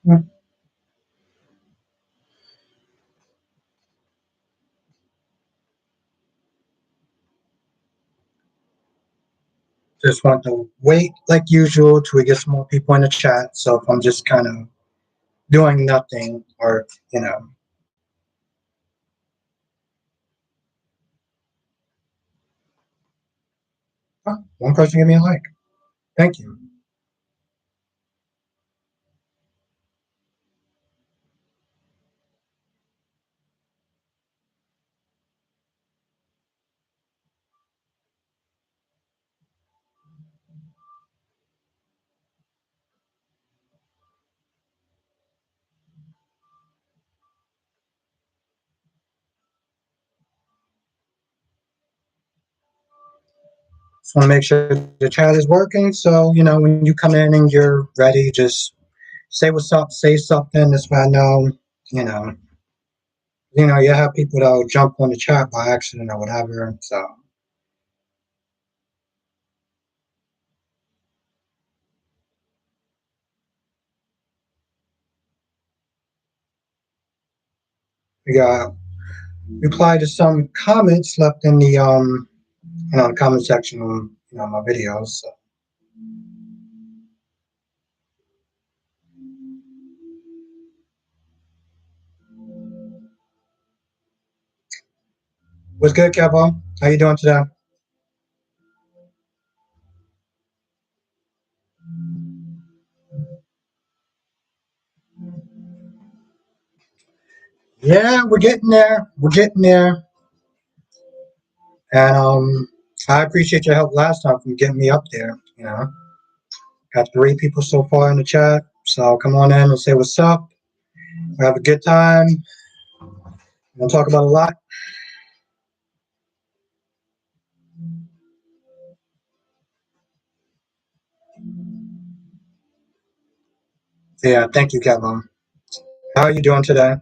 Mm. Just want to wait like usual till we get some more people in the chat. So if I'm just kind of doing nothing or, you know, oh, one person give me a like. Thank you. Just want to make sure the chat is working. So, you know, when you come in and you're ready, just say what's up, say something. That's why I know, you know, you have people that'll jump on the chat by accident or whatever. So, we got reply to some comments left in the the comment section on my videos. So. What's good, Kevo? How you doing today? Yeah, we're getting there. We're getting there. And I appreciate your help last time from getting me up there. Got 3 people so far in the chat. So come on in and say what's up. We have a good time. We'll talk about a lot. Yeah, thank you, Kevin. How are you doing today?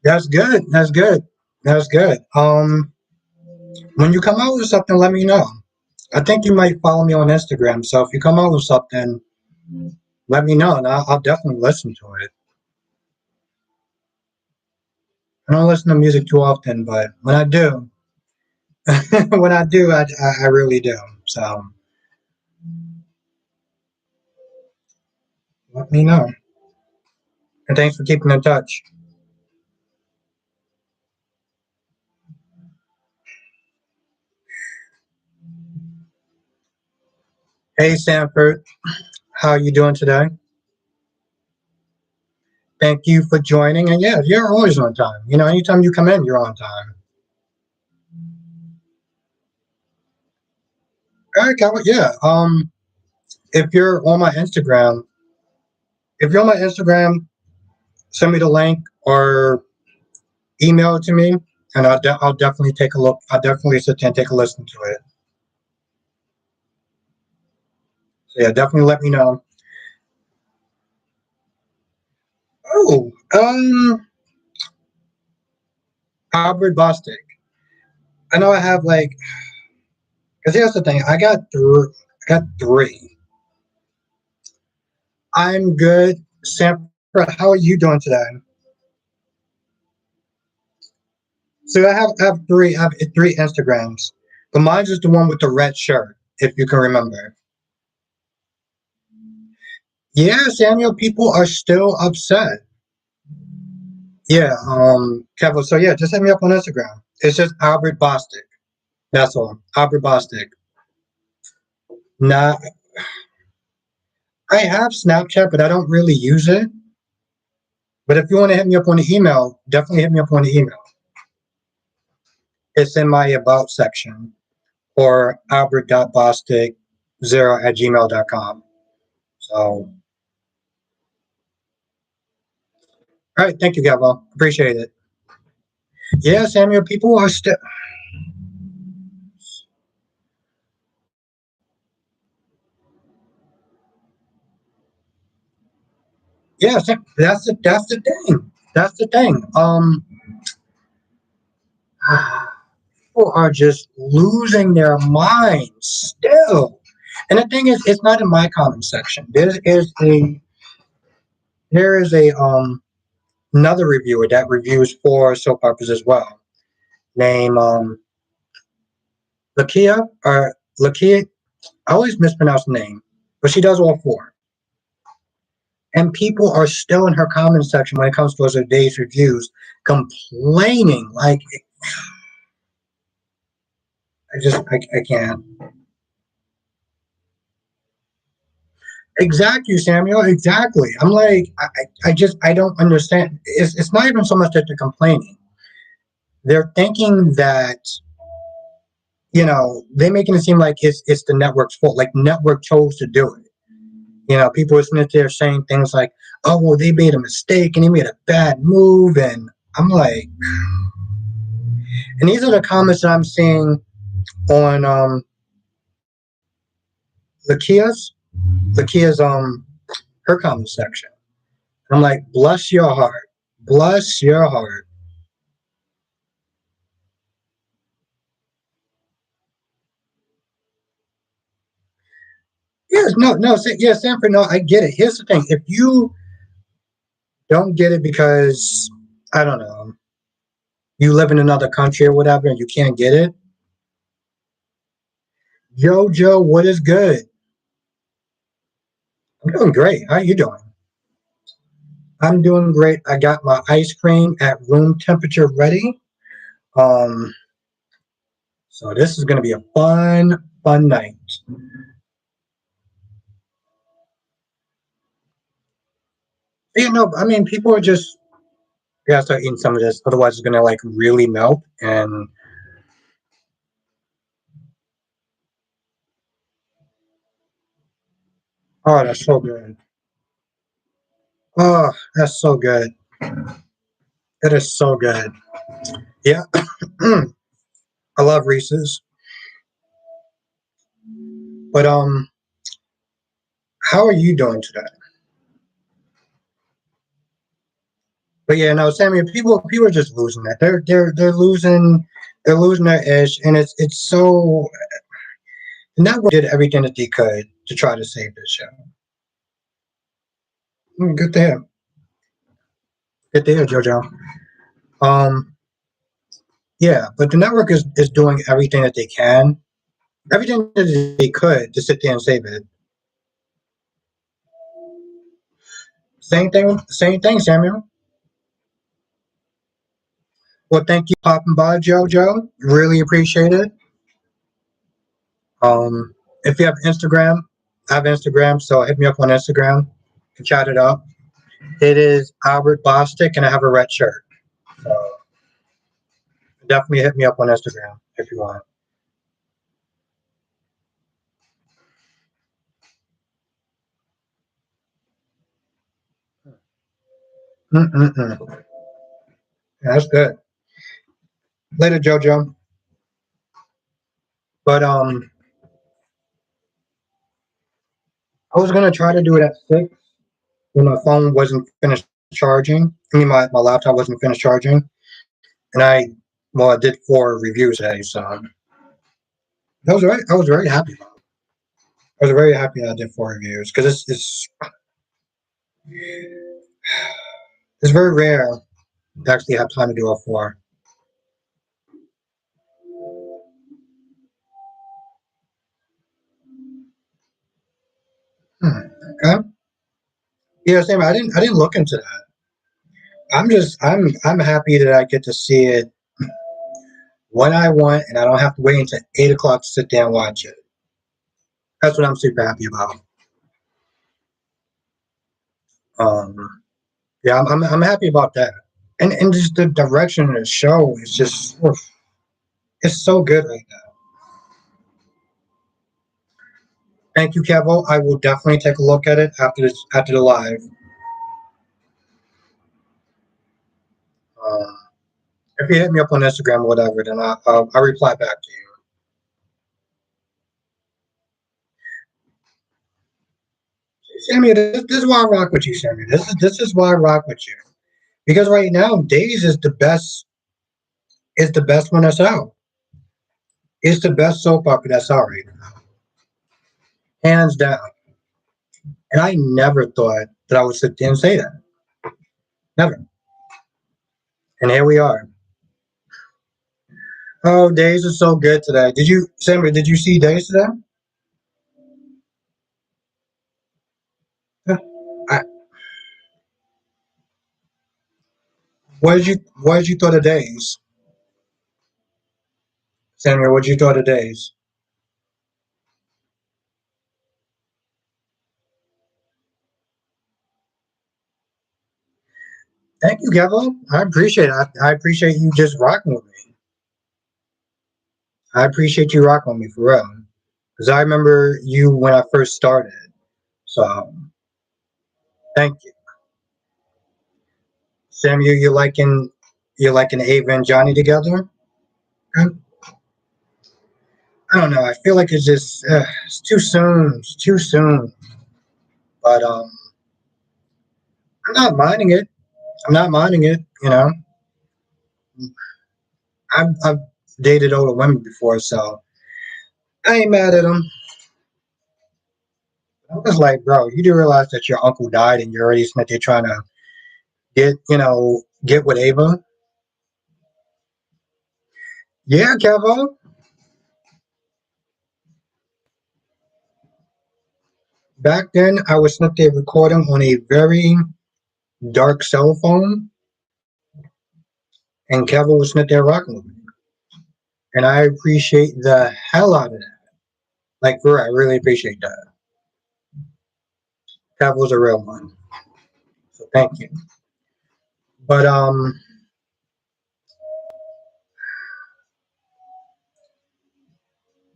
That's good. That's good. That's good. When you come out with something, let me know. I think you might follow me on Instagram. So if you come out with something, let me know, and I'll definitely listen to it. I don't listen to music too often, but when I do, when I do, I really do. So let me know. And thanks for keeping in touch. Hey, Sanford, how are you doing today? Thank you for joining. And yeah, you're always on time. Anytime you come in, you're on time. All right, Calvin. Yeah. If you're on my Instagram, if you're on my Instagram, send me the link or email it to me, and I'll definitely take a look. I'll definitely sit there and take a listen to it. So yeah, definitely let me know. Oh, Albert Bostic. I know I have like, because here's the thing. I got three. I'm good. Sanford, how are you doing today? So I have three Instagrams, but mine's is the one with the red shirt, if you can remember. Yeah, Samuel, people are still upset. Yeah, Kevin. So yeah, just hit me up on Instagram. It's just Albert Bostic. That's all. Albert Bostic. Nah, I have Snapchat, but I don't really use it. But if you want to hit me up on the email, definitely hit me up on the email. It's in my about section. or albert.bostic0@gmail.com. So, all right, thank you, Gabo. Appreciate it. Yeah, Samuel, people are still. Yeah, that's the thing. That's the thing. People are just losing their minds still. And the thing is, it's not in my comment section. There is a another reviewer that reviews for soap operas as well, named Lakia or Lakia. I always mispronounce the name, but she does all four. And people are still in her comment section when it comes to her day's reviews, complaining. Like I can't. Exactly, Samuel. Exactly. I'm like, I don't understand. It's not even so much that they're complaining. They're thinking that, they're making it seem like it's the network's fault. Like network chose to do it. People are sitting there saying things like, "Oh, well, they made a mistake and they made a bad move," and I'm like, and these are the comments that I'm seeing on Lakia's Lakia's her comment section. I'm like, bless your heart, bless your heart. Yes, no, no, yeah, Sanford, no, I get it. Here's the thing: if you don't get it because I don't know, you live in another country or whatever, and you can't get it, Jojo, what is good? I'm doing great. How are you doing? I'm doing great. I got my ice cream at room temperature ready. Um, so this is gonna be a fun, fun night. Yeah, no, I mean, people are just gotta start eating some of this, otherwise it's gonna like really melt. And oh, that's so good. Oh, that's so good. It is so good. Yeah, I love Reese's. But how are you doing today? But yeah, no, Sammy, people are just losing that. They're losing their edge, and it's so. The network did everything that they could to try to save this show. Good to hear. Good to hear, JoJo. Um, yeah, but the network is doing everything that they can, everything that they could to sit there and save it. Same thing, Samuel. Well, thank you for popping by, JoJo. Really appreciate it. If you have Instagram, I have Instagram, so hit me up on Instagram and chat it up. It is Albert Bostic, and I have a red shirt. So definitely hit me up on Instagram if you want. Mm-mm-mm. Yeah, that's good. Later, JoJo. But I was gonna try to do it at 6 when my phone wasn't finished charging. I mean, my laptop wasn't finished charging, and I did 4 reviews today, so I was very happy. I was very happy that I did 4 reviews because it's very rare to actually have time to do a 4. Okay. Yeah, same. I didn't look into that. I'm happy that I get to see it when I want, and I don't have to wait until 8 o'clock to sit down and watch it. That's what I'm super happy about. Um, yeah, I'm happy about that. And just the direction of the show is just it's so good right now. Thank you, Kevo. I will definitely take a look at it after the live. Um, if you hit me up on Instagram or whatever, then I'll reply back to you. Sammy, this is why I rock with you, Sammy. This is why I rock with you. Because right now, Days is the best one that's out. It's the best soap opera that's out right now, hands down. And I never thought that I would sit there and say that. Never. And here we are. Oh, Days is so good today. Sammy? Did you see Days today? I, what did you thought of Days, Samuel? What did you thought of Days? Thank you, Kevin. I appreciate it. I appreciate you just rocking with me. I appreciate you rocking with me for real. Because I remember you when I first started. So thank you. Samuel, you liking Ava and Johnny together? I don't know. I feel like it's too soon. It's too soon. But I'm not minding it. I'm not minding it. I've dated older women before, so I ain't mad at them. I was like, bro, you do realize that your uncle died and you're already sitting there trying to get with Ava? Yeah, Kevo. Back then, I was sitting there recording on a very dark cell phone, and Kevo was sitting there rocking with me. And I appreciate the hell out of that. Like, for real, I really appreciate that. Kevo's a real one. So thank you. But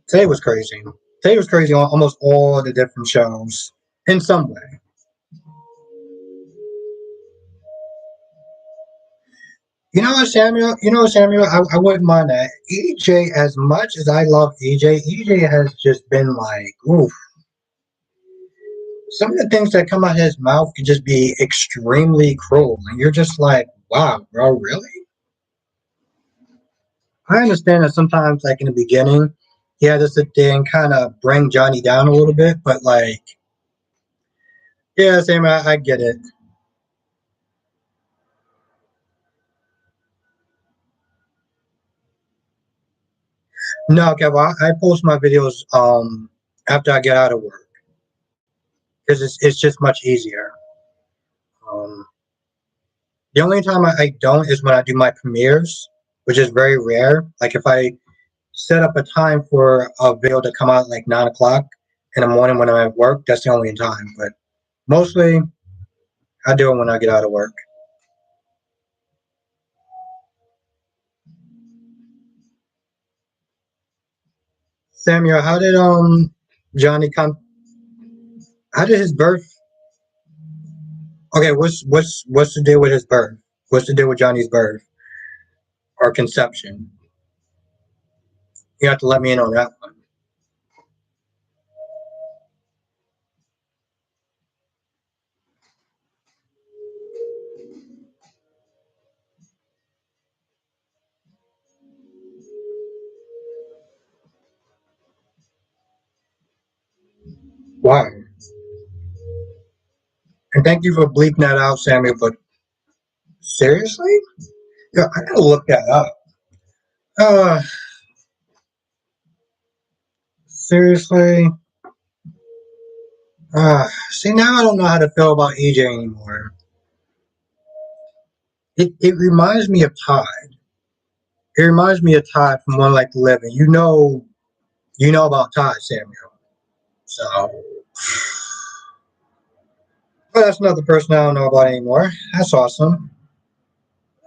today was crazy. Today was crazy on almost all the different shows in some way. You know what, Samuel? I wouldn't mind that. EJ, as much as I love EJ has just been like, oof. Some of the things that come out of his mouth can just be extremely cruel. And you're just like, wow, bro, really? I understand that sometimes, like in the beginning, he had to sit there and kind of bring Johnny down a little bit, but like, yeah, Samuel, I get it. No, Kev, I post my videos after I get out of work because it's just much easier. Um, the only time I don't is when I do my premieres, which is very rare. Like if I set up a time for a video to come out like 9 o'clock in the morning when I'm at work, that's the only time. But mostly I do it when I get out of work. Samuel, how did Johnny come? How did his birth? Okay, what's the deal with his birth? What's the deal with Johnny's birth or conception? You have to let me in on that one. Why? And thank you for bleeping that out, Samuel. But seriously, yeah, I gotta look that up. Uh, seriously. See, now I don't know how to feel about EJ anymore. It reminds me of Todd. It reminds me of Todd from One Like Living. You know about Todd, Samuel. So, but that's another person I don't know about anymore. That's awesome.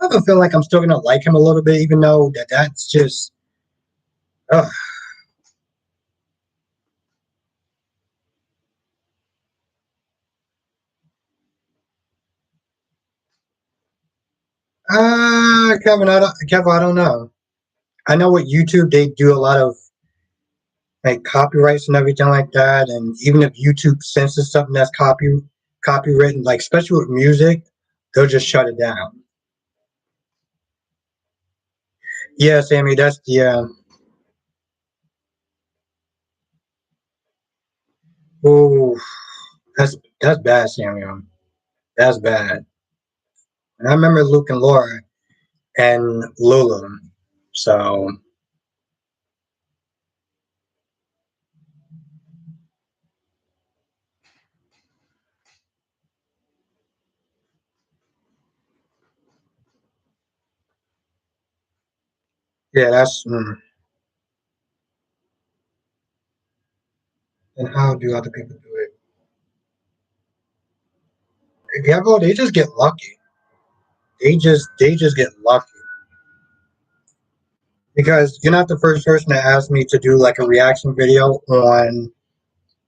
I have a feel like I'm still gonna like him a little bit, even though that's just. Uh, Kevin, I don't know. I know with YouTube they do a lot of like copyrights and everything like that, and even if YouTube censors something that's copywritten, like especially with music, they'll just shut it down. Yeah, Sammy, that's yeah. Oh, that's bad, Samuel. That's bad. And I remember Luke and Laura and Lulu. So yeah, that's. And how do other people do it? Gabbo, they just get lucky. They just get lucky because you're not the first person to ask me to do like a reaction video on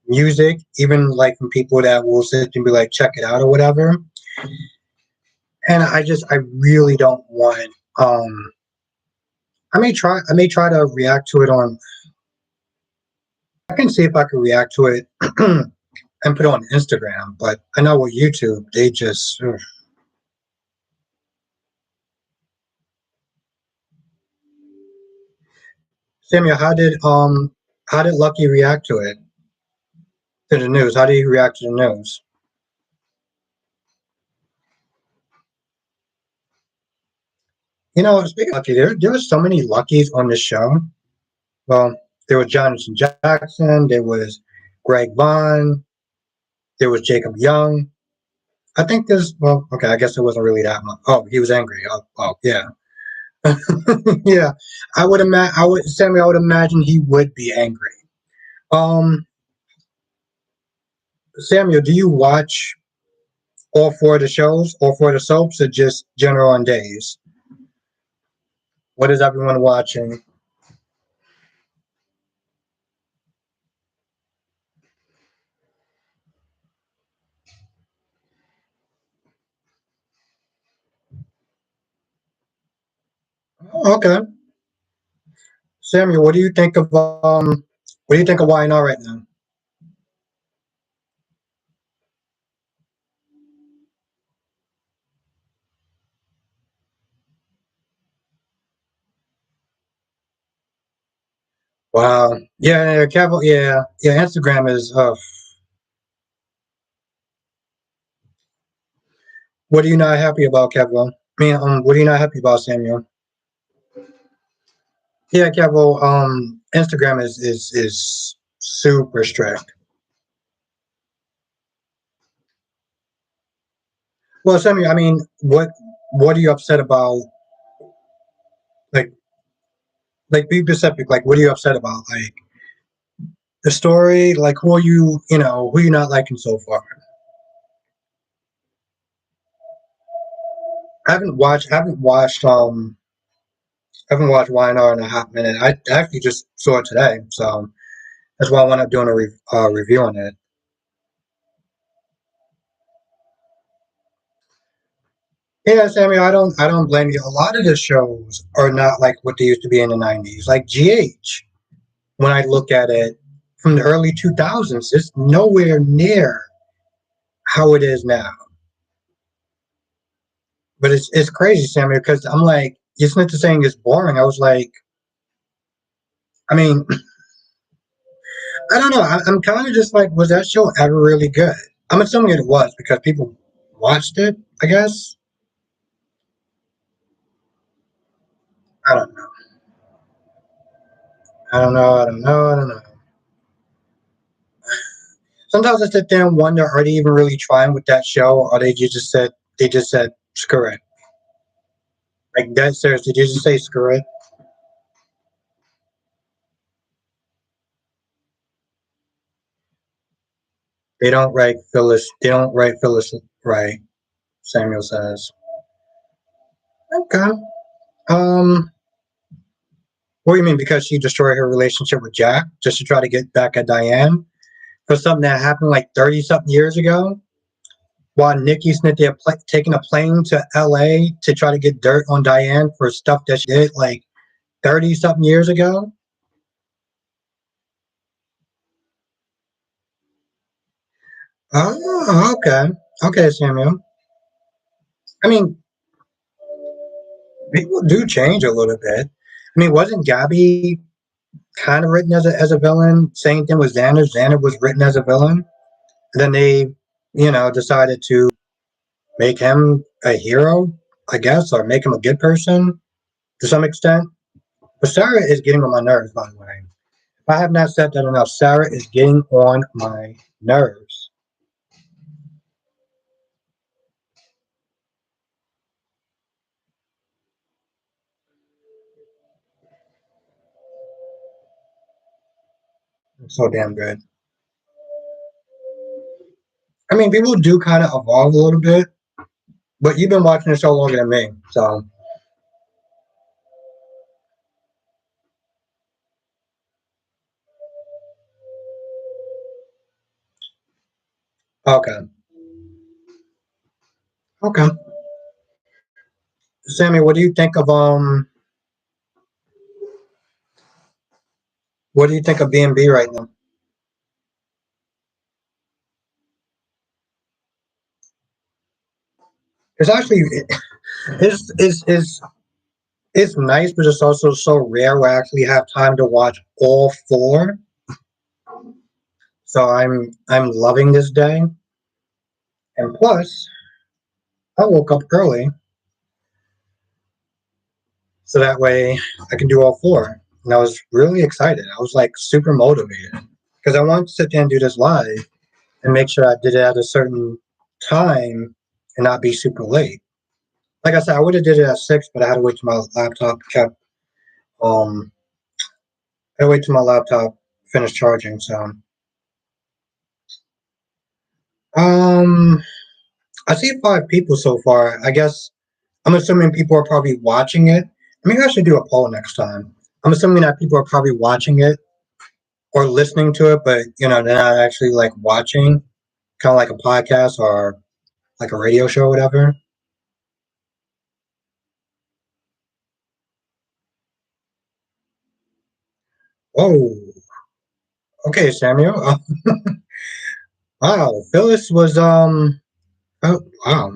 music, even like from people that will sit and be like, check it out or whatever. And I really don't want. I may try to react to it on. I can see if I can react to it and put it on Instagram, but I know with YouTube, they just. Ugh. Samuel, how did Lucky react to it, to the news? How did he react to the news? Speaking of Lucky, there were so many Luckies on the show. Well, there was Jonathan Jackson, there was Greg Vaughn, there was Jacob Young. I think there's well, okay, I guess it wasn't really that much. Oh, he was angry. Oh yeah. Yeah. Sammy, I would imagine he would be angry. Um, Samuel, do you watch all four of the shows, all four of the soaps, or just general on days? What is everyone watching? Oh, okay. Samuel, what do you think of YNR right now? Wow. Yeah, Cavill, yeah, Instagram is what are you not happy about, Cavill? I mean, what are you not happy about, Samuel? Yeah, Cavill, Instagram is super strict. Well, Samuel, I mean, what are you upset about? Like like be specific, like what are you upset about? Like the story, like who are who are you not liking so far? I haven't watched YNR in a hot minute. I actually just saw it today, so that's why I wound up doing a review on it. Yeah, Sammy, I don't blame you. A lot of the shows are not like what they used to be in the '90s. Like GH, when I look at it from the early 2000s, it's nowhere near how it is now. But it's crazy, Sammy, because I'm like, it's not saying it's boring. I was like, I mean, I don't know. I'm kind of just like, was that show ever really good? I'm assuming it was because people watched it. I guess I don't know. I don't know. I don't know. I don't know. Sometimes I sit there and wonder: are they even really trying with that show, or they just said screw it? Like dead serious? Did you just say screw it? They don't write Phyllis. They don't write Phyllis right. Samuel says. Okay. Um. What do you mean? Because she destroyed her relationship with Jack just to try to get back at Diane for something that happened like 30 something years ago? while Nikki's there taking a plane to LA to try to get dirt on Diane for stuff that she did like 30 something years ago. Oh, okay. Okay, Samuel. I mean, people do change a little bit. I mean, wasn't Gabby kind of written as a villain? Same thing with Xander. Xander was written as a villain. And then they, decided to make him a hero, I guess, or make him a good person to some extent. But Sarah is getting on my nerves, by the way. If I have not said that enough, Sarah is getting on my nerves. It's so damn good. I mean, people do kind of evolve a little bit, but you've been watching the show longer than me, so okay, okay. Sammy, what do you think of What do you think of B&B right now? It's actually it's it's nice, but it's also so rare we actually have time to watch all four. So I'm loving this day, and plus I woke up early so that way I can do all four. And I was really excited. I was like super motivated because I wanted to sit there and do this live and make sure I did it at a certain time and not be super late. Like I said, I would have did it at 6, but I had to wait till my laptop kept um I had to wait till my laptop finished charging. So um I see 5 people so far. I guess I'm assuming people are probably watching it. Maybe I should do a poll next time. I'm assuming that people are probably watching it or listening to it, but they're not actually like watching, kind of like a podcast or like a radio show, or whatever. Oh, okay, Samuel. Wow, Phyllis was Oh, wow,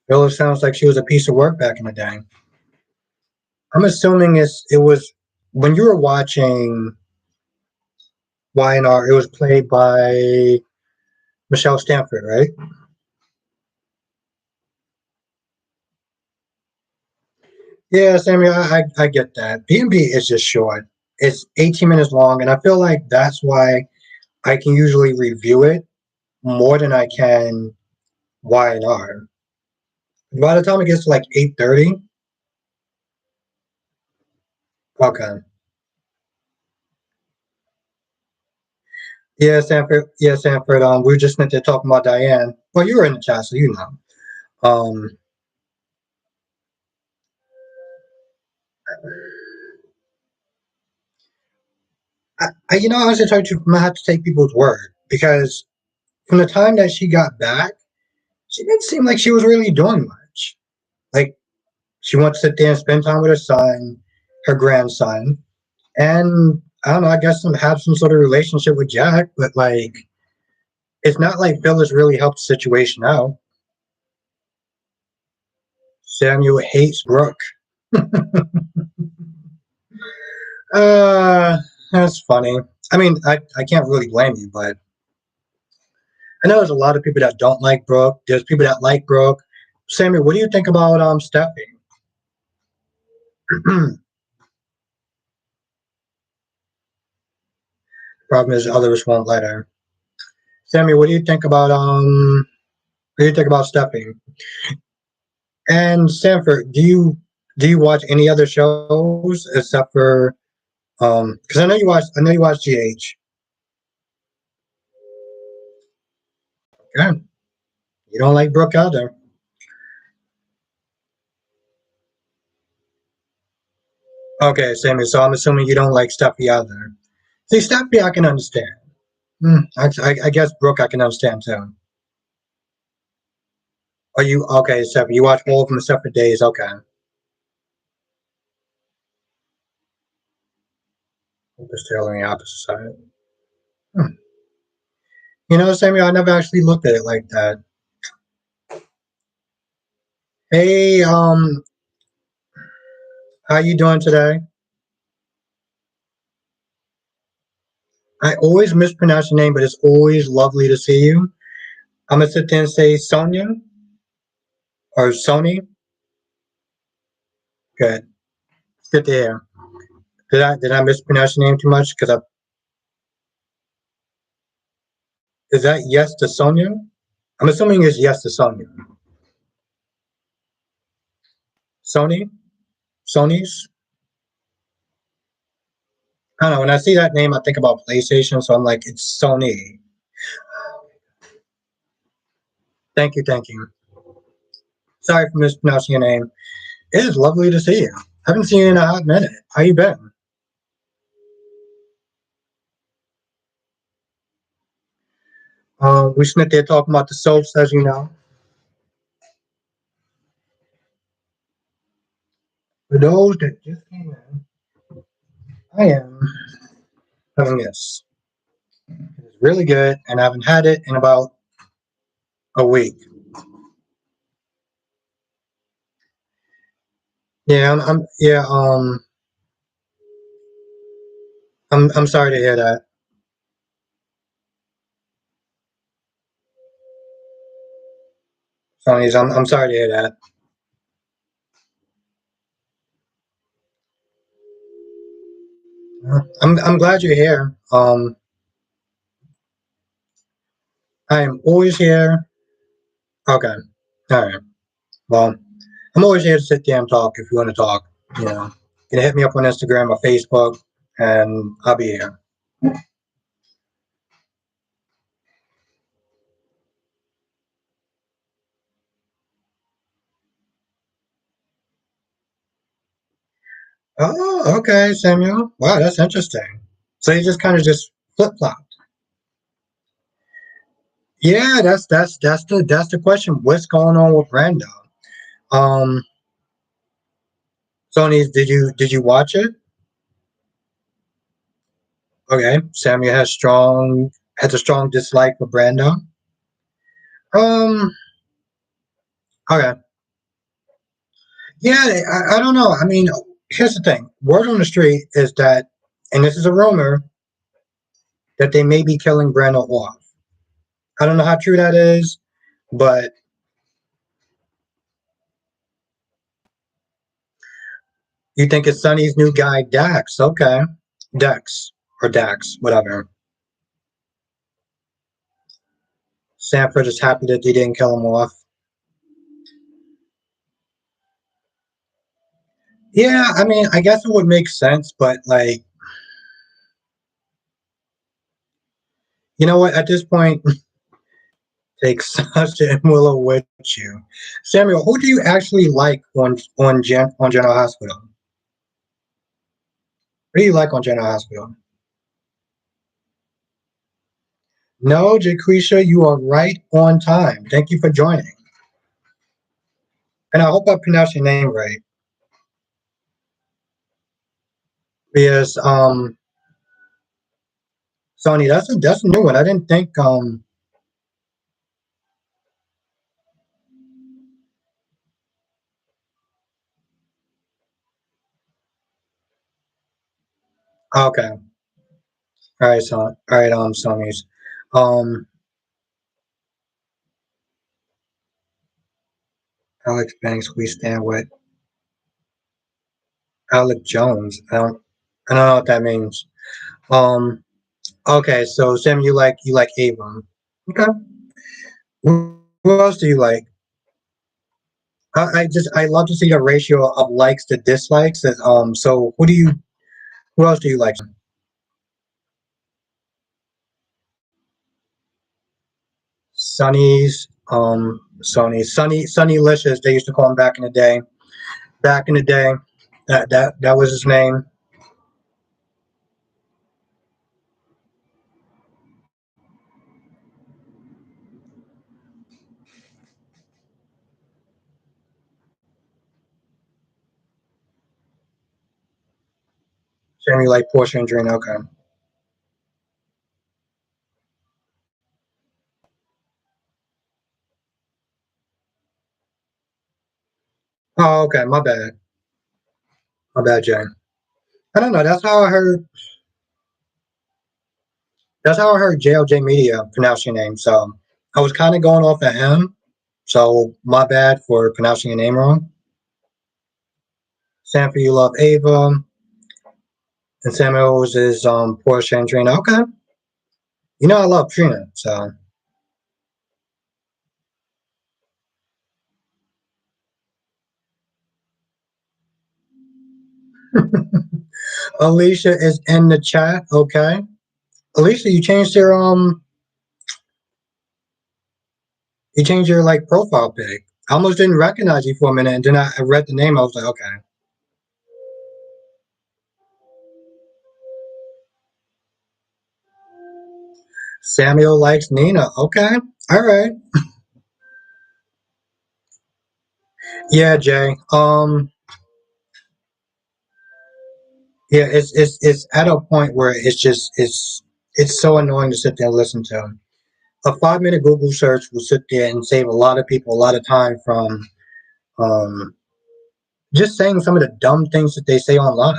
Phyllis sounds like she was a piece of work back in the day. I'm assuming it was when you were watching YNR. It was played by Michelle Stanford, right? Yeah, Samuel, I get that. B&B is just short. It's 18 minutes long, and I feel like that's why I can usually review it more than I can Y&R. By the time it gets to like 8:30, okay. Yeah, Sanford. Yeah, Sanford. We were just meant to talk about Diane. Well, you were in the chat, so you know. Um, I was just trying to. I have to take people's word because from the time that she got back, she didn't seem like she was really doing much. Like she wants to sit there and spend time with her son, her grandson, and I don't know. I guess have some sort of relationship with Jack, but like it's not like Phyllis really helped the situation out. Samuel hates Brooke. Uh, that's funny. I mean, I can't really blame you, but I know there's a lot of people that don't like Brooke. There's people that like Brooke. Samuel, what do you think about Steffi? Problem is, others won't let her. Samuel, what do you think about what do you think about Steffi? And Sanford, do you watch any other shows except for because I know you watch GH. Yeah, you don't like Brooke either. Okay, Samuel. So I'm assuming you don't like Steffi either. See, Steffi, I can understand. I guess Brooke, I can understand too. Are you okay? So you watch all of them except for Days. Okay. Just on the opposite side. Hmm. You know, Samuel, I never actually looked at it like that. Hey, how you doing today? I always mispronounce your name, but it's always lovely to see you. I'm gonna sit there and say Sonia or Sony. Good. It's good to hear. Did I mispronounce your name too much? Because I is that yes to Sonia? I'm assuming it's yes to Sonia. Sony, Sony's. I don't know. When I see that name, I think about PlayStation, so I'm like, it's Sony. Thank you, thank you. Sorry for mispronouncing your name. It is lovely to see you. Haven't seen you in a hot minute. How you been? We sitting there talking about the soaps, as you know. For those that just came in, I am having this. It's really good, and I haven't had it in about a week. Yeah, yeah, I'm sorry to hear that. Sonny's, I'm sorry to hear that. I'm glad you're here. I am always here. Okay, all right. Well, I'm always here to sit there and talk if you want to talk. You know, you can hit me up on Instagram or Facebook, and I'll be here. Oh, okay, Samuel. Wow, that's interesting. So you just kind of just flip flop. Yeah, that's the question. What's going on with Brando? Um, Sony, did you watch it? Okay, Samuel has a strong dislike for Brando. Um, okay, yeah, I don't know. I mean, here's the thing. Word on the street is that, and this is a rumor, that they may be killing Brando off. I don't know how true that is, but you think it's Sonny's new guy, Dax? Okay, Dex or Dax, whatever. Sanford is happy that they didn't kill him off. Yeah, I mean, I guess it would make sense, but like, you know what? At this point, take Sasha and Willow with you. Samuel, who do you actually like on General Hospital? What do you like on General Hospital? No, Jaquisha, you are right on time. Thank you for joining, and I hope I pronounced your name right. Because Sony, that's a new one. I didn't think okay. All right, so all right, Sony's. Um Alex Banks, we stand with Alec Jones. I don't know what that means. Um okay, so Sam, you like Avon. Okay. Who else do you like? I love to see a ratio of likes to dislikes. So who else do you like? Sonny's Sunny Licious, they used to call him back in the day. Back in the day. That was his name. Same, you like Porsche and Drina. Okay. Oh, okay. My bad. My bad, Jay. I don't know. That's how I heard JLJ Media pronounce your name. So I was kind of going off of him. So my bad for pronouncing your name wrong. Sanford, you love Ava, and Samuels is Porsche and Trina. Okay. You know I love Trina. So Alicia is in the chat. Okay. Alicia, you changed your like profile pic. I almost didn't recognize you for a minute, and then I read the name. I was like, okay. Samuel likes Nina. Okay. All right. Yeah, Jay. Yeah, it's at a point where it's so annoying to sit there and listen to. A 5 minute Google search will sit there and save a lot of people a lot of time from um just saying some of the dumb things that they say online.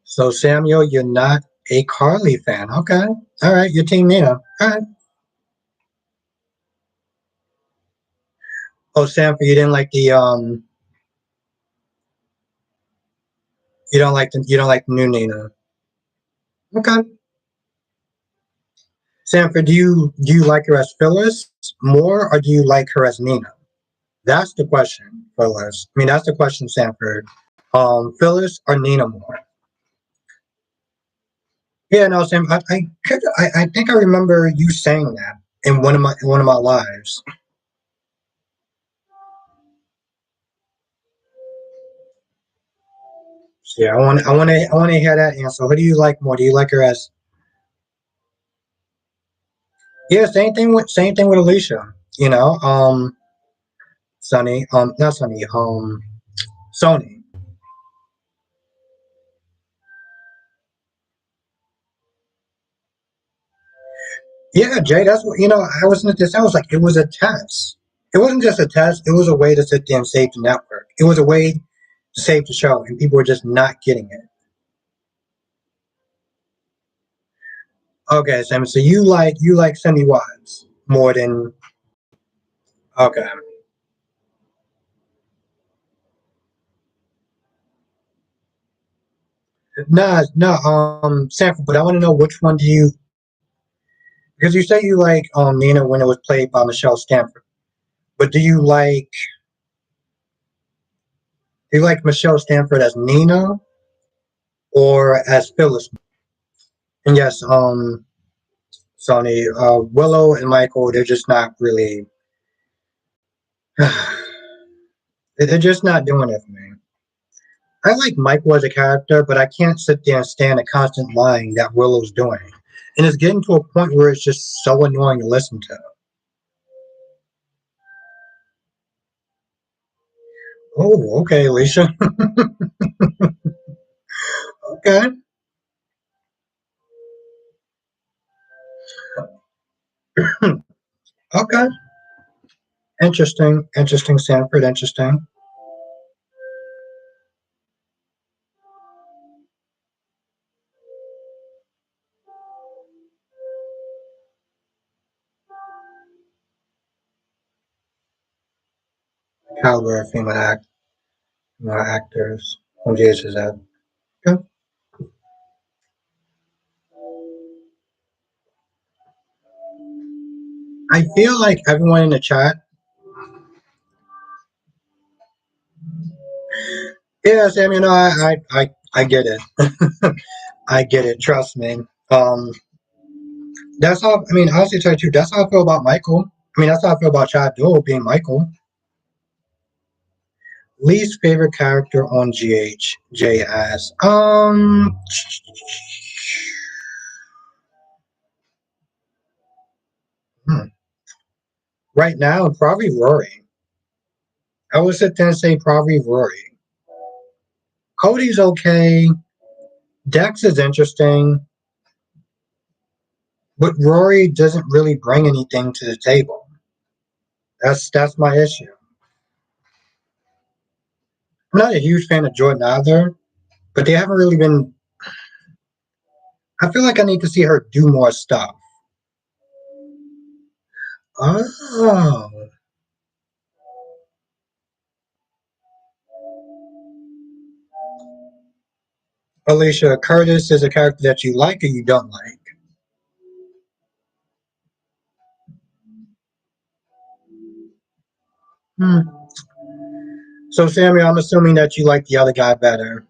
So Samuel, you're not a Carly fan. Okay. All right, your team Nina. All right. Oh, Sanford, you don't like the new Nina. Okay. Sanford, do you like her as Phyllis more or do you like her as Nina? That's the question, Phyllis. I mean, that's the question, Sanford. Phyllis or Nina more? Yeah, no, Sam. I think I remember you saying that in one of my lives. So yeah, I want to hear that answer. Who do you like more? Do you like her as? Yeah, same thing with Alicia. You know, Sunny. Not Sunny. Sony. Yeah, Jay. That's what I was listening to this. I was like, it was a test. It wasn't just a test. It was a way to sit there and save the network. It was a way to save the show, and people were just not getting it. Okay, Sam. So you like Semi Watts more than okay. No, no, Sanford. But I want to know which one do you because you say you like Nina when it was played by Michelle Stanford. But do you like Michelle Stanford as Nina or as Phyllis? And yes, Sonny, Willow and Michael, they're just not really. They're just not doing it for me. I like Michael as a character, but I can't sit there and stand the constant lying that Willow's doing. And it's getting to a point where it's just so annoying to listen to. Oh, okay, Alicia. Okay, okay. Interesting, interesting, Sanford. Interesting. Caliber of actors. What age is that? Okay. I feel like everyone in the chat. Yeah, Sam. I get it. I get it. Trust me. Um, that's how. I mean, honestly, tell you the truth, that's how I feel about Michael. I mean, that's how I feel about Chad Duell being Michael. Least favorite character on GH. Jay asks. Hmm, right now, probably Rory. I would sit there and say probably Rory. Cody's okay. Dex is interesting, but Rory doesn't really bring anything to the table. That's my issue. I'm not a huge fan of Jordan either, but they haven't really been. I feel like I need to see her do more stuff. Oh, Alicia Curtis is a character that you like or you don't like. Hmm. So, Samuel, I'm assuming that you like the other guy better.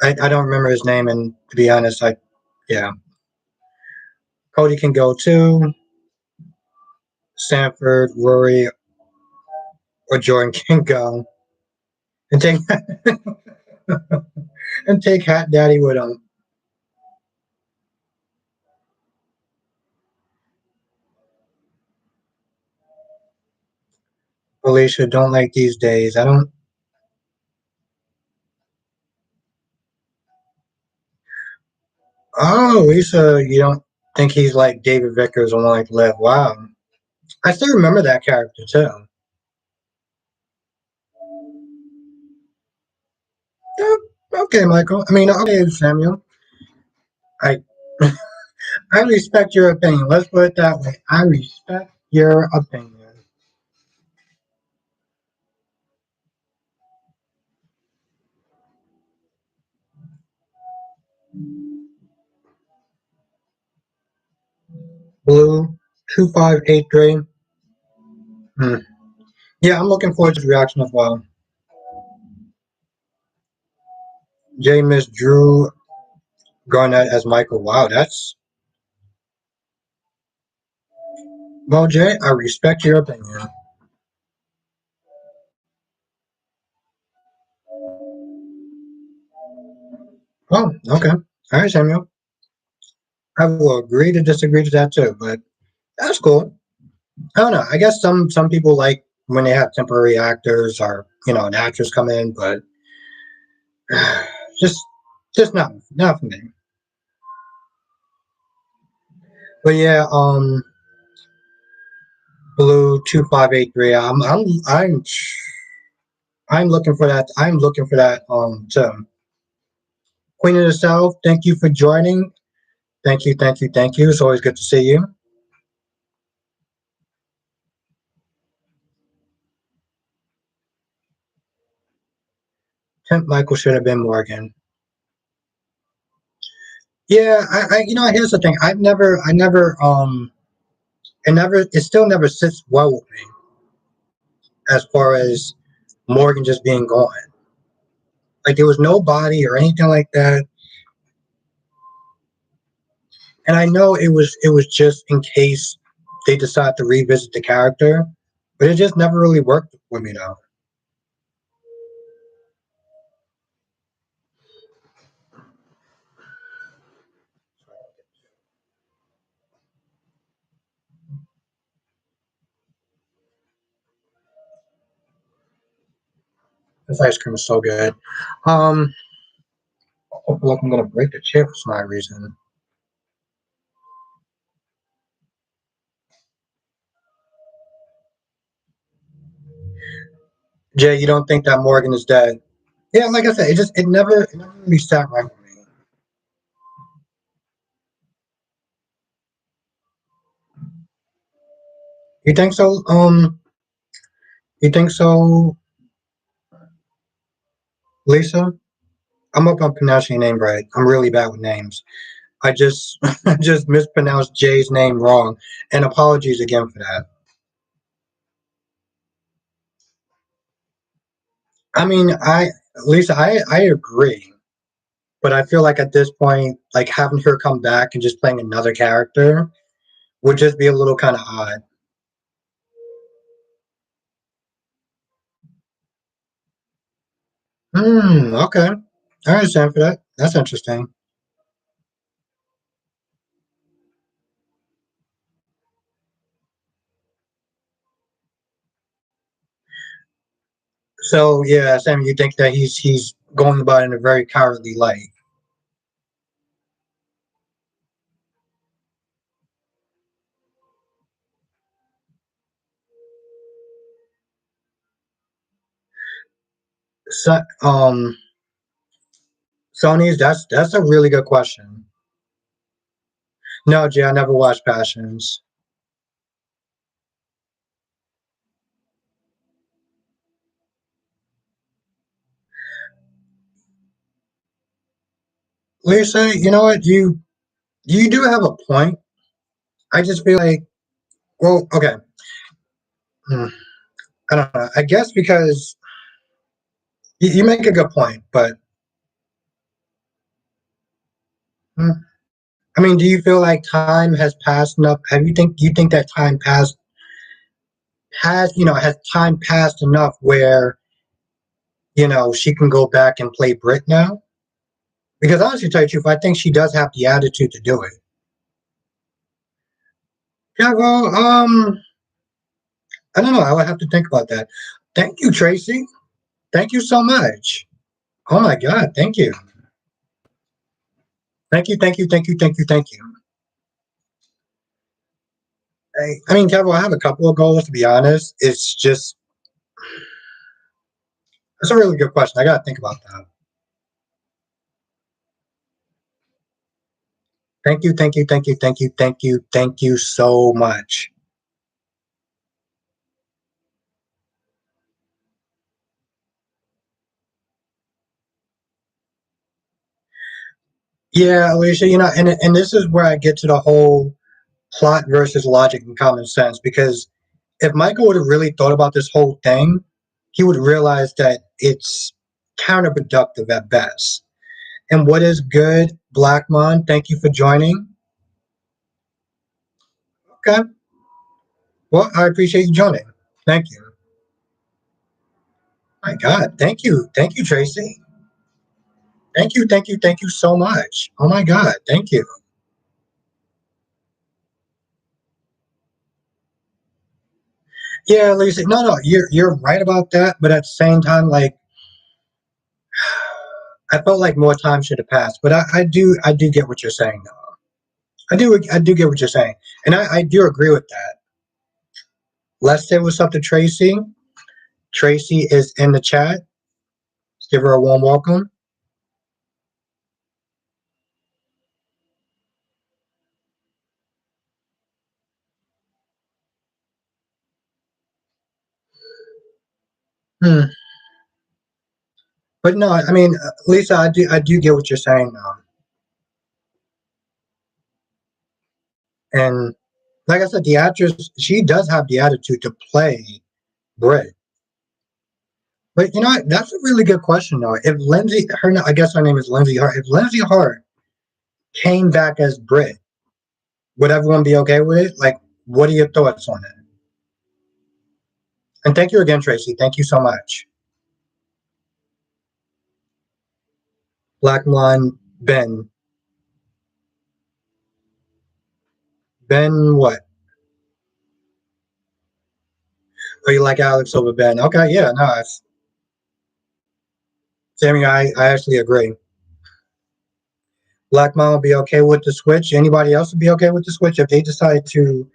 I don't remember his name, and to be honest, yeah, Cody can go too. Sanford, Rory, or Jordan can go and take and take Hat Daddy with him. Alicia, don't like these days. I don't. Oh, Lisa, you don't think he's like David Vickers on Like Live? Wow, I still remember that character too. Yeah, okay, Michael. I mean, okay, Samuel. I I respect your opinion. Let's put it that way. I respect your opinion. Blue 2583. Hmm. Yeah, I'm looking forward to the reaction as well. J. Miss Drew Garnett as Michael. Wow, that's well, Jay. I respect your opinion. Oh, okay. All right, Samuel. I will agree to disagree to that too, but that's cool. I don't know. I guess some people like when they have temporary actors or an actress come in, but just just not for me. But yeah, Blue 2583. I'm looking for that. I'm looking for that too. Queen of the South, thank you for joining. Thank you, thank you, thank you. It's always good to see you. Temp Michael should have been Morgan. Yeah, here's the thing. It still never sits well with me as far as Morgan just being gone. Like there was no body or anything like that. And I know it was just in case they decide to revisit the character, but it just never really worked with me though. This ice cream is so good. Um, I feel like I'm gonna break the chair for some odd reason. Jay, you don't think that Morgan is dead? Yeah, like I said, it never really sat right with me. You think so? You think so, Lisa? I'm up on pronouncing your name right. I'm really bad with names. I just I just mispronounced Jay's name wrong, and apologies again for that. I mean, Lisa, I agree, but I feel like at this point, like having her come back and just playing another character would just be a little kind of odd. Hmm. Okay. All right, Sam, for that. That's interesting. So yeah, Sam, you think that he's going about it in a very cowardly light. So, Sony's that's a really good question. No, Jay, I never watched Passions. Lisa, you know what? You do have a point. I just feel like, well, okay. Hmm, I don't know. I guess because you make a good point, but hmm, I mean, do you feel like time has passed enough? Have you think that time passed has has time passed enough where she can go back and play Brit now? Because honestly, to tell you the truth, I think she does have the attitude to do it. Yeah, well, I don't know. I would have to think about that. Thank you, Tracy. Thank you so much. Oh my God, thank you. Thank you, thank you, thank you, thank you, thank you. I mean, Kevin, I have a couple of goals to be honest. It's just it's a really good question. I gotta think about that. Thank you, thank you, thank you, thank you, thank you, thank you so much. Yeah, Alicia, and this is where I get to the whole plot versus logic and common sense because if Michael would have really thought about this whole thing, he would realize that it's counterproductive at best. And what is good, Blackmon? Thank you for joining. Okay. Well, I appreciate you joining. Thank you. My God. Thank you. Thank you, Tracy. Thank you. Thank you. Thank you so much. Oh my God. Thank you. Yeah, Lisa. No, no, you're right about that. But at the same time, like I felt like more time should have passed. But I do get what you're saying though. I do get what you're saying. And I do agree with that. Let's say what's up to Tracy. Tracy is in the chat. Let's give her a warm welcome. Hmm. But no, I mean, Lisa, I do get what you're saying now. And like I said, the actress, she does have the attitude to play Brit. But you know what? That's a really good question, though. If Lindsay, I guess her name is Lindsay Hart. If Lindsay Hart came back as Brit, would everyone be okay with it? Like, what are your thoughts on it? And thank you again, Tracy. Thank you so much. Black Blonde Ben. Ben, what? Oh, you like Alex over Ben? Okay, yeah, no, Sammy, I actually agree. Black Mom would be okay with the switch. Anybody else would be okay with the switch if they decide to,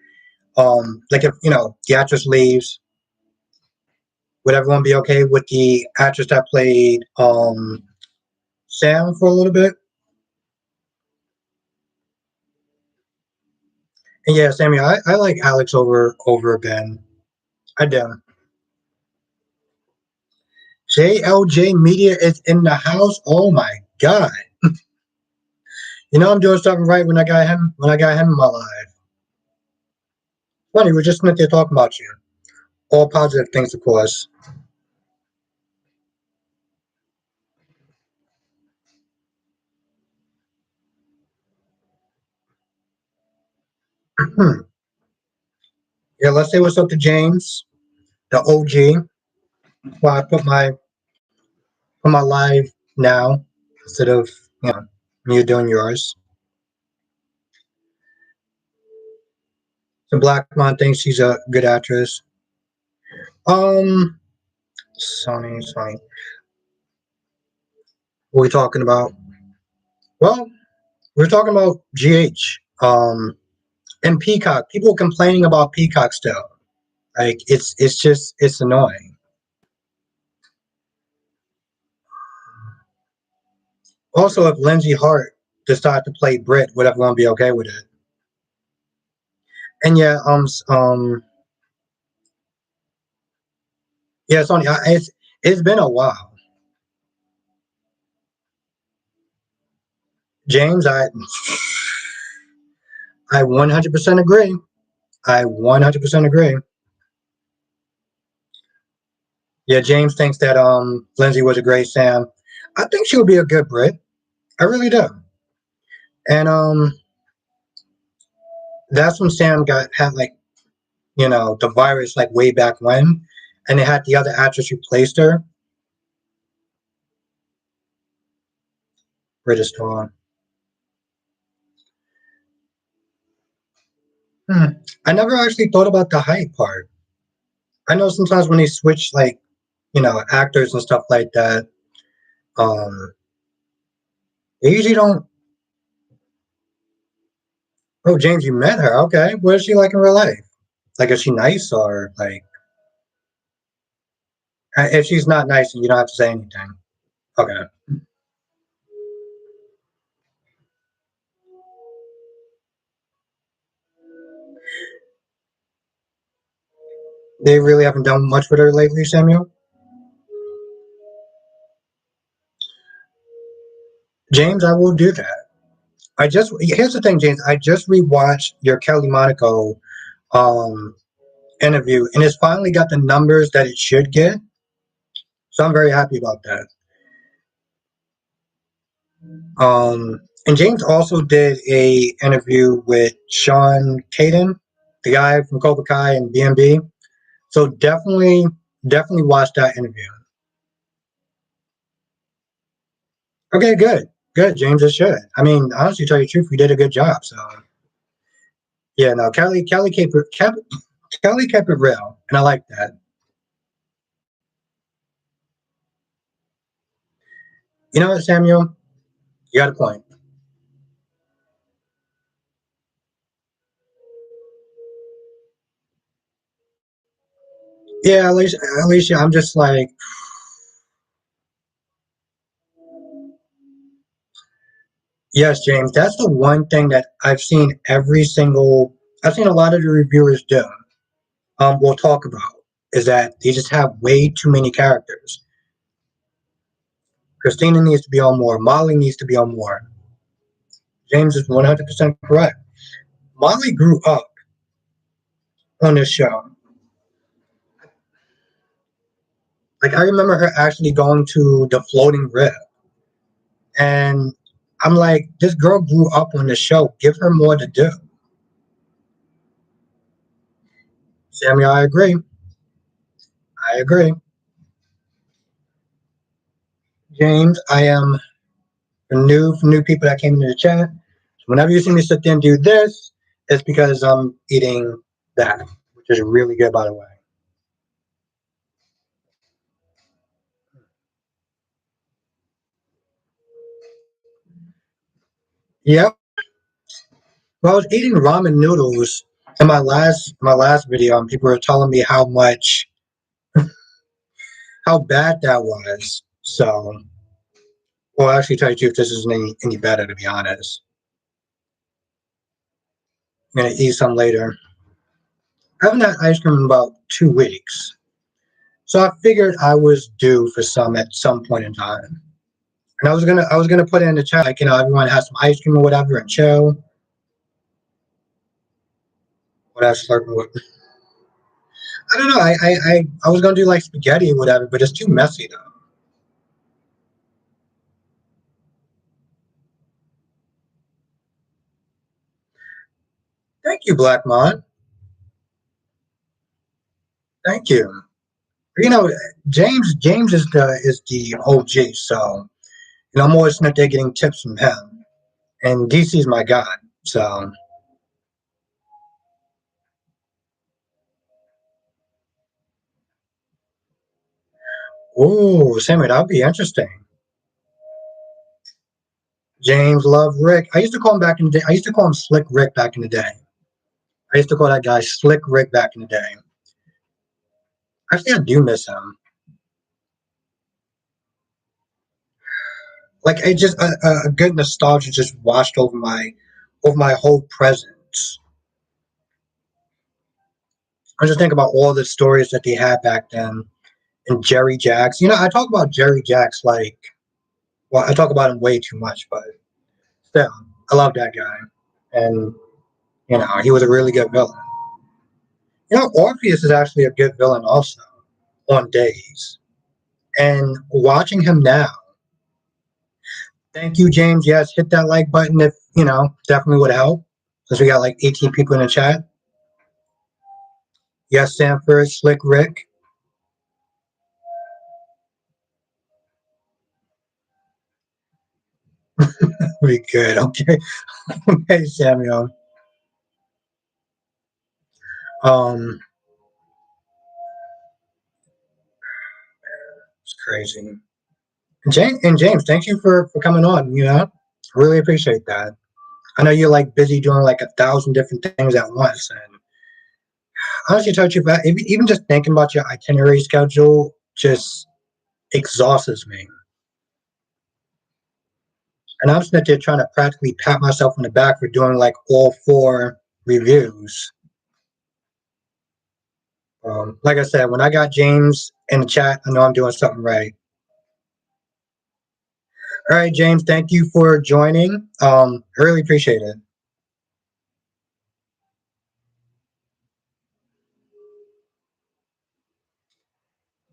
like if the actress leaves, would everyone be okay with the actress that played Sam for a little bit? And yeah, Sammy, I like Alex over Ben. I do. JLJ Media is in the house. Oh my God! I'm doing something right when I got him in my life. Funny, we're just sitting there talking about you. All positive things, of course. Yeah, let's say what's up to James, the OG. Well, I put my live now instead of you doing yours. So Blackmon thinks she's a good actress. Um, Sony. What are we talking about? Well, we're talking about GH. And Peacock. People complaining about Peacock still. Like it's just it's annoying. Also, if Lindsay Hart decided to play Brit, would everyone be okay with it? And yeah, yeah, Sony. It's been a while. James, I 100% agree. I 100% agree. Yeah, James thinks that Lindsay was a great Sam. I think she would be a good Brit. I really do. And that's when Sam got had like the virus like way back when, and they had the other actress who placed her, British Dawn. Hmm. I never actually thought about the height part. I know sometimes when they switch like actors and stuff like that, um, they usually don't. Oh, James, you met her? Okay, what is she like in real life? Like, is she nice or like? If she's not nice, you don't have to say anything. Okay. They really haven't done much with her lately, Samuel. James, I will do that. I just here's the thing, James. I just rewatched your Kelly Monaco um interview, and it's finally got the numbers that it should get. So I'm very happy about that. And James also did a interview with Sean Caden, the guy from Cobra Kai and BMB. So definitely watch that interview. Okay, good, James. It should. I mean, honestly, to tell you the truth, we did a good job. So yeah, no, Kelly kept it real, and I like that. You know what, Samuel? You got a point. Yeah, at least, yeah, I'm just like, yes, James. That's the one thing that I've seen a lot of the reviewers do. Will talk about is that they just have way too many characters. Christina needs to be on more. Molly needs to be on more. James is 100% correct. Molly grew up on this show. Like I remember her actually going to the floating rib, and I'm like, this girl grew up on the show. Give her more to do. Samuel, I agree. I agree. James, I am for new people that came into the chat. So whenever you see me sit there and do this, it's because I'm eating that, which is really good, by the way. Yep. Well, I was eating ramen noodles in my last video, and people were telling me how bad that was. So, well, actually, tell you the truth, this isn't any better to be honest. I'm gonna eat some later. I haven't had ice cream in about 2 weeks, so I figured I was due for some at some point in time. And I was gonna put it in the chat like everyone has some ice cream or whatever and chill. What else slurping with? I don't know. I was gonna do like spaghetti or whatever, but it's too messy though. Thank you, Black Mon. Thank you. You know, James is the OG, so I'm always not there getting tips from him. And DC's my guy. So Ooh, Sammy, that'd be interesting. James Love Rick. I used to call him back in the day. I used to call him Slick Rick back in the day. I used to call that guy Slick Rick back in the day. Actually, I do miss him. Like it just a good nostalgia just washed over my whole presence. I just think about all the stories that they had back then. And Jerry Jacks. You know, I talk about Jerry Jacks like, well, I talk about him way too much, but still, I love that guy. And, you know, he was a really good villain. You know, Orpheus is actually a good villain also on days. And watching him now, thank you, James. Yes, hit that like button if, you know, definitely would help. Because we got like 18 people in the chat. Yes, Sanford, Slick Rick. We good. Okay. Okay, Samuel. Um, it's crazy. James, thank you for coming on. You know, really appreciate that. I know you're like busy doing like 1,000 different things at once, and honestly, touch you back. Even just thinking about your itinerary schedule just exhausts me. And I'm sitting there trying to practically pat myself on the back for doing like all four reviews. Like I said, when I got James in the chat, I know I'm doing something right. All right, James, thank you for joining. I really appreciate it.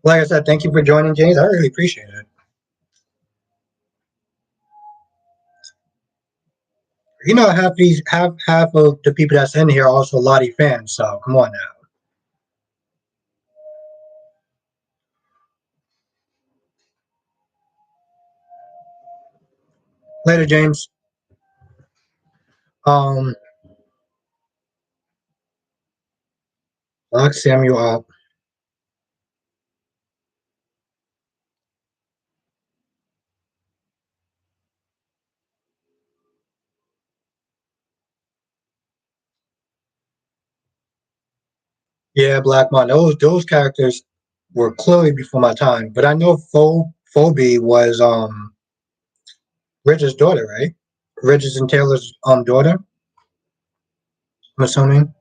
Like I said, thank you for joining, James. I really appreciate it. You know, half of the people that's in here are also Lottie fans. So come on now. Later, James. Um, lock Samuel up. Yeah, Black Mon. Those characters were clearly before my time. But I know Phoebe was Ridge's daughter, right? Ridge's and Taylor's daughter. I'm assuming.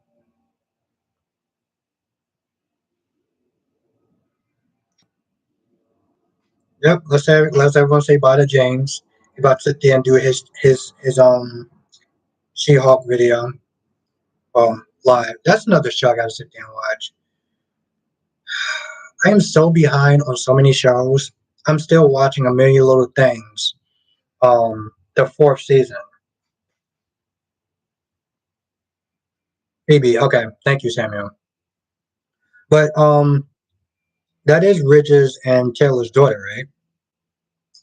Yep. Let's everyone say bye to James. He's about to sit there and do his She-Hulk video live. That's another show I gotta sit there and watch. I am so behind on so many shows. I'm still watching A Million Little Things. The fourth season. Phoebe. Okay. Thank you, Samuel. But that is Ridge's and Taylor's daughter, right?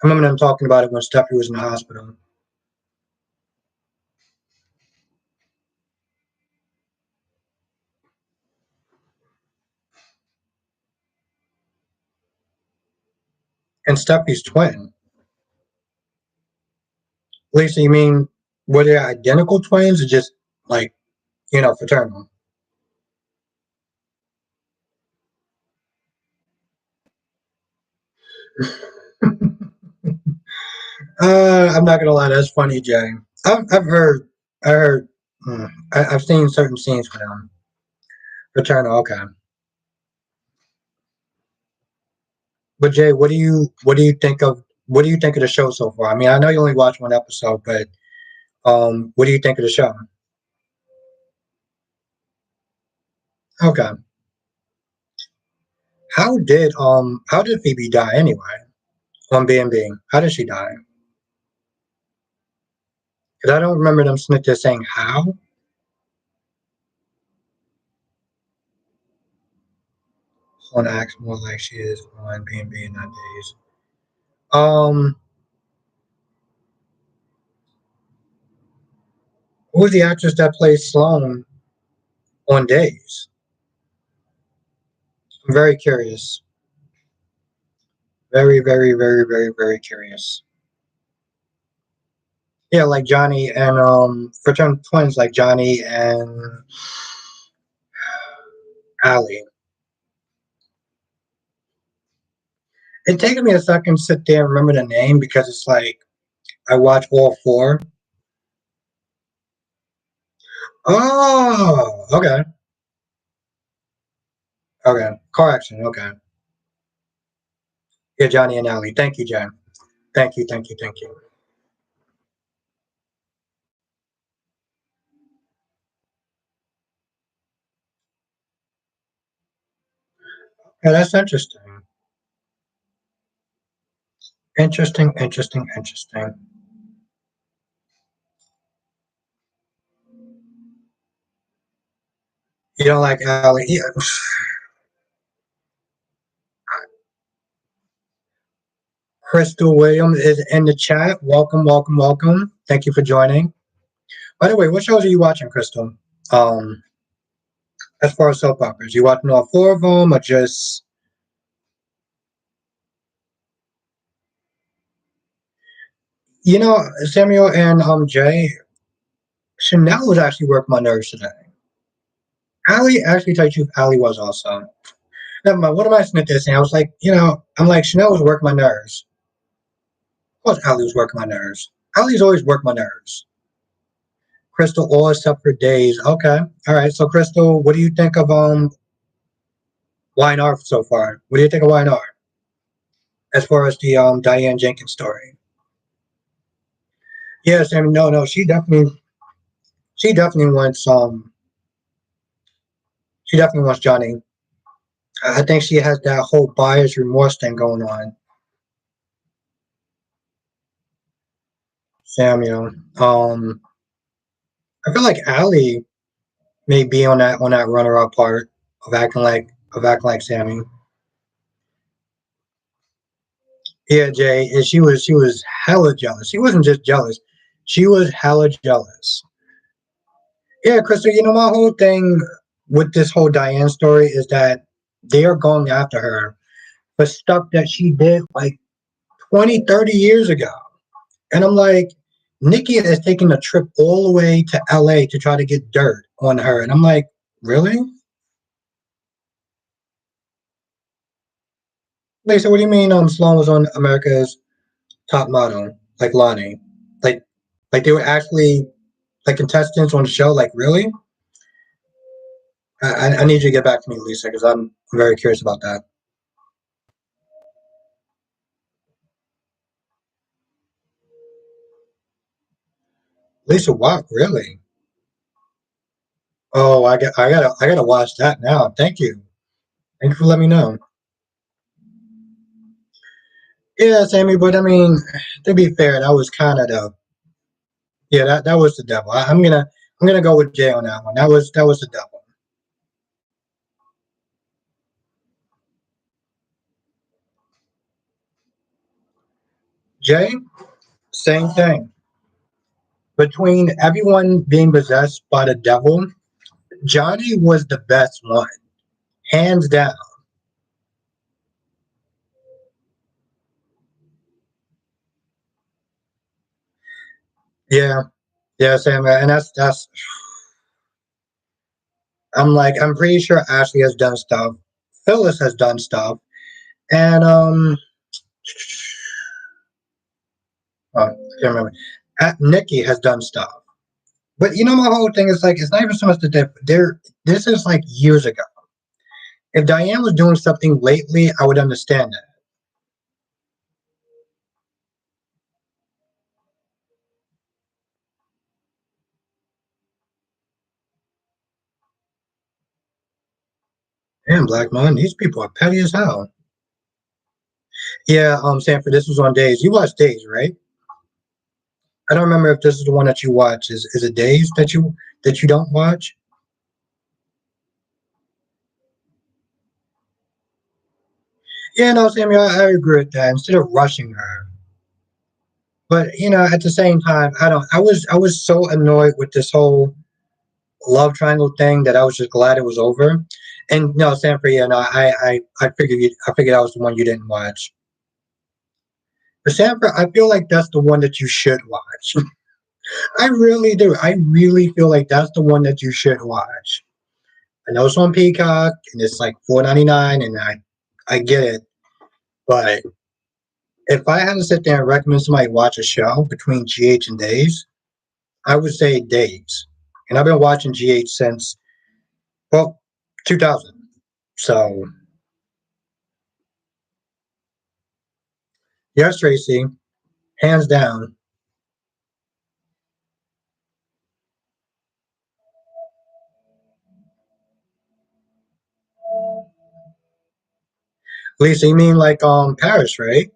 I remember them talking about it when Steffi was in the hospital. And Steffi's twin. Lisa, you mean were they identical twins or just like, you know, fraternal? I'm not gonna lie, that's funny, Jay. I've heard, I heard, I've seen certain scenes with them. Fraternal, okay. But Jay, what do you think of the show so far? I mean, I know you only watched one episode, but what do you think of the show? Okay. How did Phoebe die anyway? On B&B. How did she die? Because I don't remember them Smith just saying how. On acts more like she is on B&B in that days. Um, who was the actress that plays Sloane on Days? I'm very curious. Very, very, very, very, very curious. Yeah, like Johnny and fraternal twins, like Johnny and Ali. It taken me a second to sit there and remember the name because it's like I watch all four. Oh, okay, okay. Car accident. Okay. Yeah, Johnny and Ali. Thank you, Jen. Thank you, thank you, thank you. Yeah, that's interesting. Interesting, interesting, interesting. You don't like Ali? Yeah. Crystal Williams is in the chat. Welcome, welcome, welcome. Thank you for joining. By the way, what shows are you watching, Crystal? Um, as far as soap operas, you watching all four of them, or just Samuel and Jay? Chanel was actually working my nerves today. Ali actually, tell you the truth, Ali was also. Never mind. What am I sitting there saying? I was like, I'm like Chanel was working my nerves. Of course, Ali was working my nerves. Ali's always worked my nerves. Crystal, all except for days. Okay, all right. So, Crystal, what do you think of YNR so far? What do you think of YNR as far as the Diane Jenkins story? Yes, and no, no, she definitely wants she definitely wants Johnny. I think she has that whole buyer's remorse thing going on. Samuel, I feel like Ali may be on that runner up part of acting like Sammy. Yeah, Jay, and she was hella jealous. She wasn't just jealous; she was hella jealous. Yeah, Crystal, my whole thing with this whole Diane story is that they are going after her for stuff that she did like 20, 30 years ago. And I'm like, Nikki is taking a trip all the way to LA to try to get dirt on her. And I'm like, really? Like, so what do you mean Sloan was on America's Top Model, like Lonnie? Like like they were actually like contestants on the show, like really? I need you to get back to me, Lisa, because I'm very curious about that. Lisa, what? Really? Oh, I gotta watch that now. Thank you. Thank you for letting me know. Yeah, Sammy, but I mean, to be fair, that was kind of the yeah, that was the devil. I'm gonna go with Jay on that one. That was the devil. Jay, same thing. Between everyone being possessed by the devil, Johnny was the best one, hands down. Yeah, yeah, Sam, and that's. I'm pretty sure Ashley has done stuff. Phyllis has done stuff, and I can't remember. Nikki has done stuff. But my whole thing is like it's not even so much that they're this is like years ago. If Diane was doing something lately, I would understand that. Damn, Black man, these people are petty as hell. Yeah, Sanford, this was on Days. You watch Days, right? I don't remember if this is the one that you watch. Is it Days that you don't watch? Yeah, no, Sammy, I agree with that. Instead of rushing her, but at the same time, I don't. I was so annoyed with this whole love triangle thing that I was just glad it was over. And no, Sanford, yeah, no, I figured that was the one you didn't watch. But Sanford, I feel like that's the one that you should watch. I really do. I really feel like that's the one that you should watch. I know it's on Peacock and it's like $4.99, and I get it. But if I had to sit there and recommend somebody watch a show between GH and Days, I would say Days. And I've been watching GH since, well, 2000. So, yes, Tracy, hands down. Lisa, you mean like Paris, right?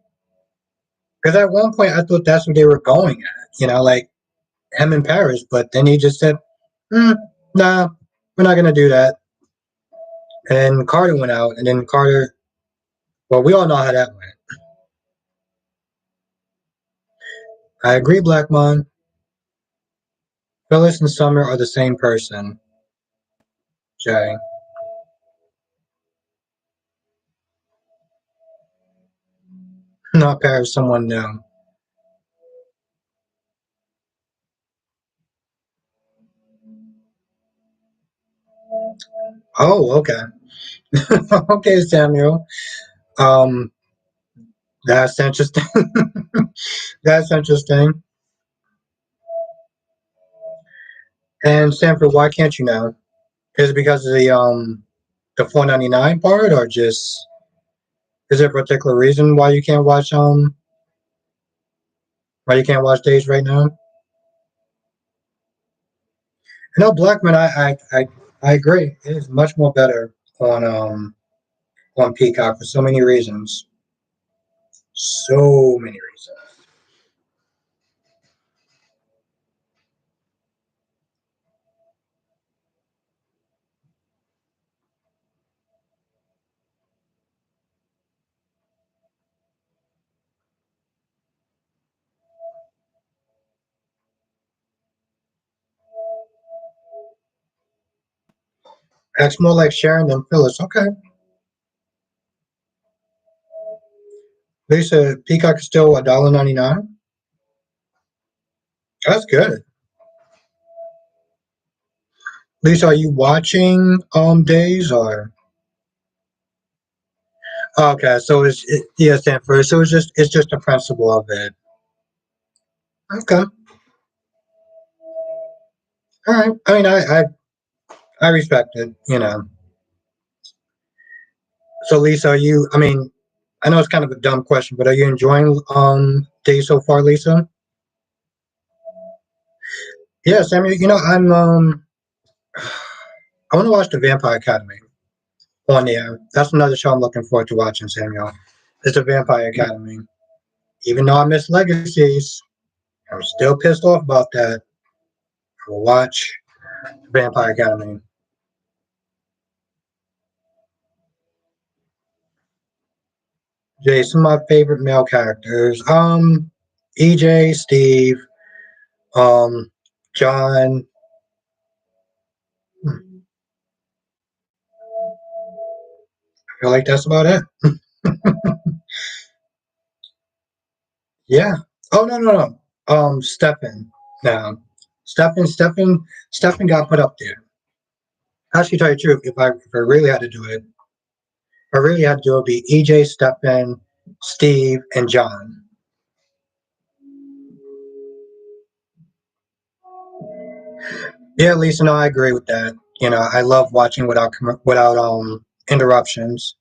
Because at one point I thought that's what they were going at, like him in Paris, but then he just said, nah, we're not going to do that. And Carter went out, and then Carter, well, we all know how that went. I agree, Blackmon. Phyllis and Summer are the same person, Jay. Not Paris, someone new. Oh, okay. Okay, Samuel. Um, that's interesting. That's interesting. And Sanford, why can't you now? Is it because of the 4.99 part, or just is there a particular reason why you can't watch Days right now? No, Blackman, I agree. It is much more better on Peacock for so many reasons. So many reasons. That's more like Sharon than Phyllis. Okay. Lisa, Peacock is still $1.99. That's good. Lisa, are you watching Days or okay, so yeah, Stanford. So it's just the principle of it. Okay. All right. I mean I respect it. So Lisa, are you I mean, I know it's kind of a dumb question, but are you enjoying Days so far, Lisa? Yeah, Samuel, I want to watch the Vampire Academy on there. That's another show I'm looking forward to watching, Samuel. It's the Vampire Academy. Even though I miss Legacies, I'm still pissed off about that. I will watch Vampire Academy. Jay, some of my favorite male characters. EJ, Steve, um, John. I feel like that's about it. Yeah. Oh no, no, no. Stefan. No. Stefan got put up there. Actually, tell you the truth, if I really had to do it, I really had to do it would be EJ, Stefan, Steve, and John. Yeah, Lisa, no, I agree with that. I love watching without interruptions.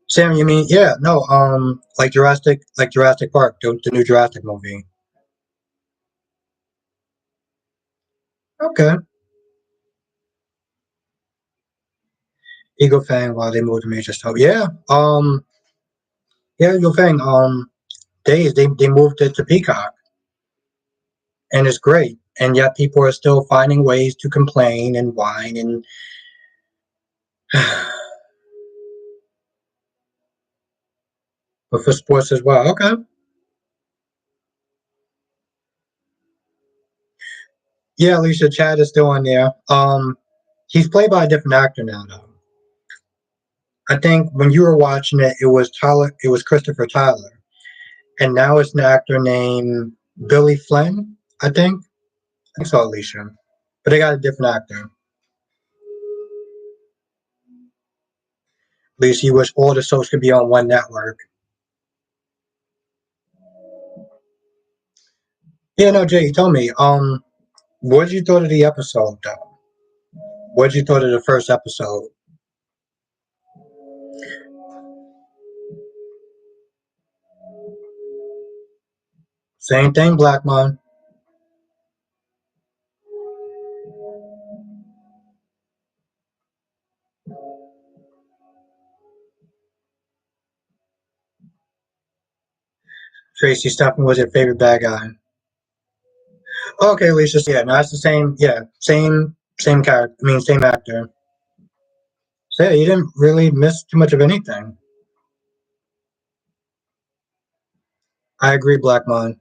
Sam, you mean yeah, no, like Jurassic Park, the new Jurassic movie. Okay. Eagle Fang while they moved to major stuff. Yeah. Yeah, Eagle Fang, they moved it to Peacock and it's great. And yet people are still finding ways to complain and whine and but for sports as well. Okay. Yeah, Alicia Chad is still on there. He's played by a different actor now, though. I think when you were watching it, it was Tyler. It was Christopher Tyler, and now it's an actor named Billy Flynn. I think so, Alicia. But they got a different actor. At least you wish all the shows could be on one network. Yeah, no, Jay, tell me. What did you thought of the episode, though? What did you thought of the first episode? Same thing, Black Man. Tracy Stephan was your favorite bad guy. Okay, Alicia. Yeah, no, that's the same. Yeah, same character. I mean, same actor. So yeah, you didn't really miss too much of anything. I agree, Black Man.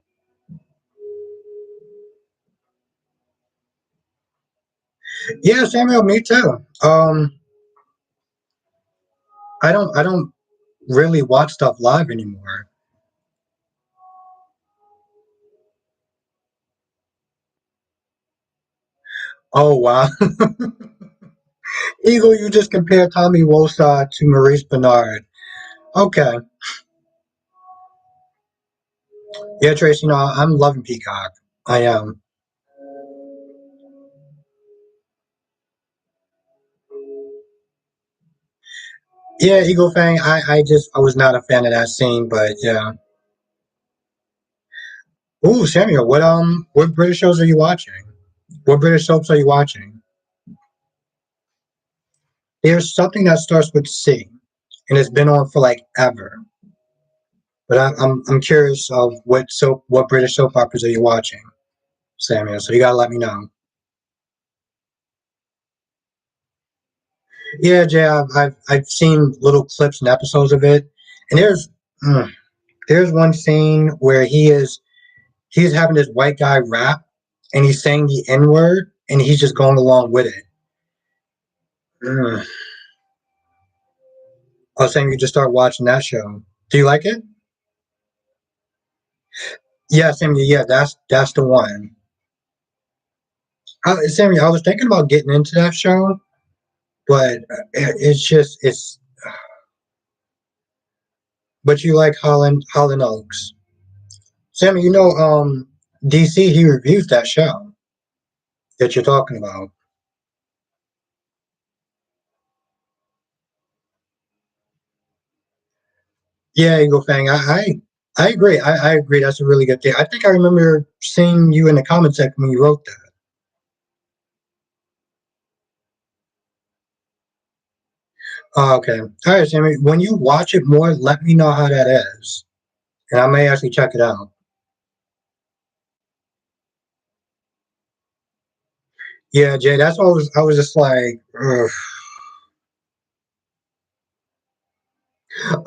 Yeah, Samuel, me too. I don't really watch stuff live anymore. Oh wow, Eagle, you just compared Tommy Wosa to Maurice Bernard. Okay, yeah, Tracy, no, I'm loving Peacock. I am. Yeah, Eagle Fang. I was not a fan of that scene, but yeah. Ooh, Samuel, what British shows are you watching? What British soaps are you watching? There's something that starts with C, and it's been on for like ever. But I'm curious of what British soap operas are you watching, Samuel? So you gotta let me know. Yeah, Jay, I've seen little clips and episodes of it, and mm, there's one scene where he's having this white guy rap, and he's saying the N word, and he's just going along with it. Mm. I was saying you just start watching that show. Do you like it? Yeah, Samuel. Yeah, that's the one. Samuel, I was thinking about getting into that show, but it's. But you like Holland Oaks, Samuel? DC. He reviews that show that you're talking about. Yeah, Eagle Fang. I agree. I agree. That's a really good thing. I think I remember seeing you in the comment section when you wrote that. Okay. All right, Sammy. When you watch it more, let me know how that is, and I may actually check it out. Yeah, Jay. That's what I was just like, ugh.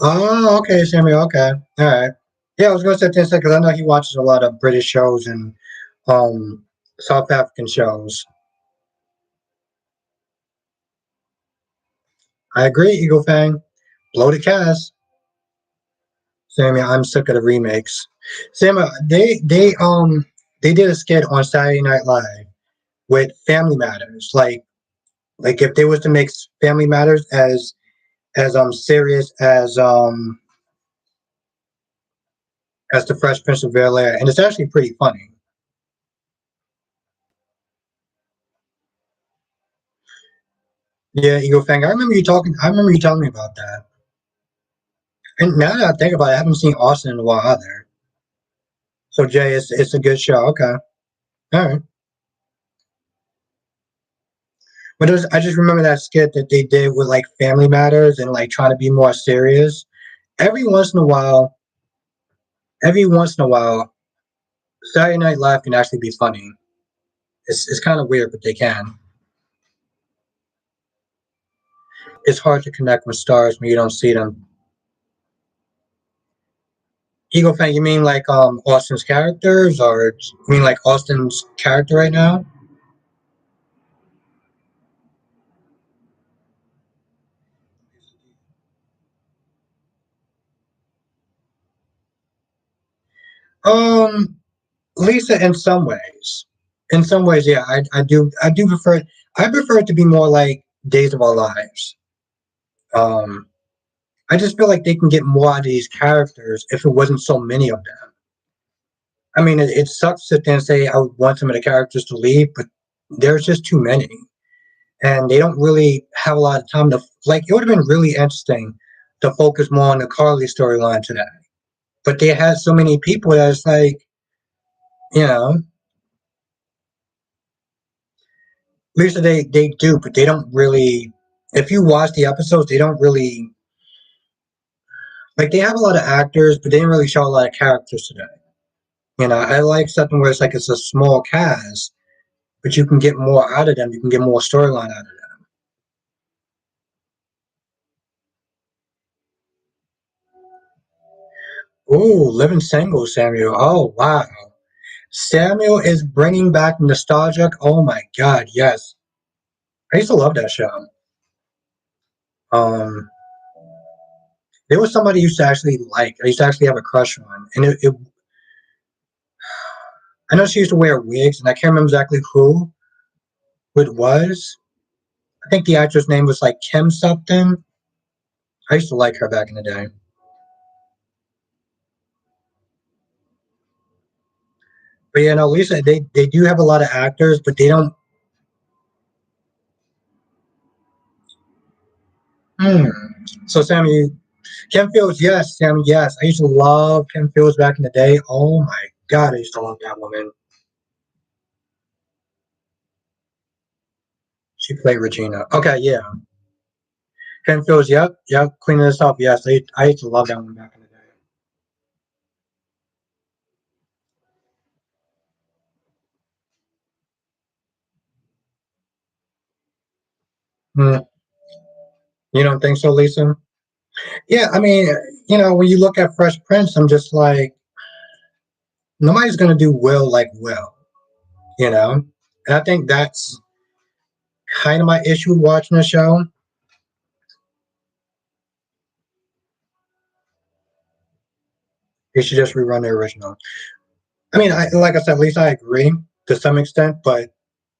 Oh, okay, Sammy. Okay. All right. Yeah, I was gonna say 10 seconds because I know he watches a lot of British shows and um South African shows. I agree, Eagle Fang. Blow the cast. Sammy, I'm sick of the remakes. Sammy, they did a skit on Saturday Night Live with Family Matters. Like if they was to make Family Matters as serious as the Fresh Prince of Bel Air, and it's actually pretty funny. Yeah, Eagle Fang. I remember you telling me about that. And now that I think about it, I haven't seen Austin in a while either. So Jay, it's a good show. Okay, all right. But I just remember that skit that they did with like Family Matters and like trying to be more serious. Every once in a while, every once in a while, Saturday Night Live can actually be funny. It's kind of weird, but they can. It's hard to connect with stars when you don't see them. Eagle fan, you mean like Austin's characters, or you mean like Austin's character right now? Um, Lisa, in some ways, yeah, I do prefer. I prefer it to be more like Days of Our Lives. Um, I just feel like they can get more out of these characters if it wasn't so many of them. I mean, it sucks to sit there and say I would want some of the characters to leave, but there's just too many, and they don't really have a lot of time to like. It would have been really interesting to focus more on the Carly storyline today, but they had so many people that it's like, you know, Lisa, they do, but they don't really. If you watch the episodes, they don't really like. They have a lot of actors, but they didn't really show a lot of characters today. You know, I like something where it's a small cast, but you can get more out of them. You can get more storyline out of them. Ooh, Living Single, Samuel. Oh wow, Samuel is bringing back nostalgic. Oh my God, yes. I used to love that show. Um, there was somebody I used to actually like. I used to actually have a crush on, and I know she used to wear wigs, and I can't remember exactly who it was. I think the actress name was like Kim something. I used to like her back in the day. But yeah, no, Lisa, they do have a lot of actors, but they don't. Hmm. So Sammy, Kim Fields, yes, Sammy, yes. I used to love Kim Fields back in the day. Oh my God, I used to love that woman. She played Regina. Okay, yeah. Kim Fields, yep, yep. Queen of the South, yes. I used to love that one back in the day. Hmm. You don't think so, Lisa? Yeah, I mean, when you look at Fresh Prince, I'm just like, nobody's gonna do Will like Will, you know? And I think that's kind of my issue with watching the show. They should just rerun the original. I mean, like I said, at least I agree to some extent, but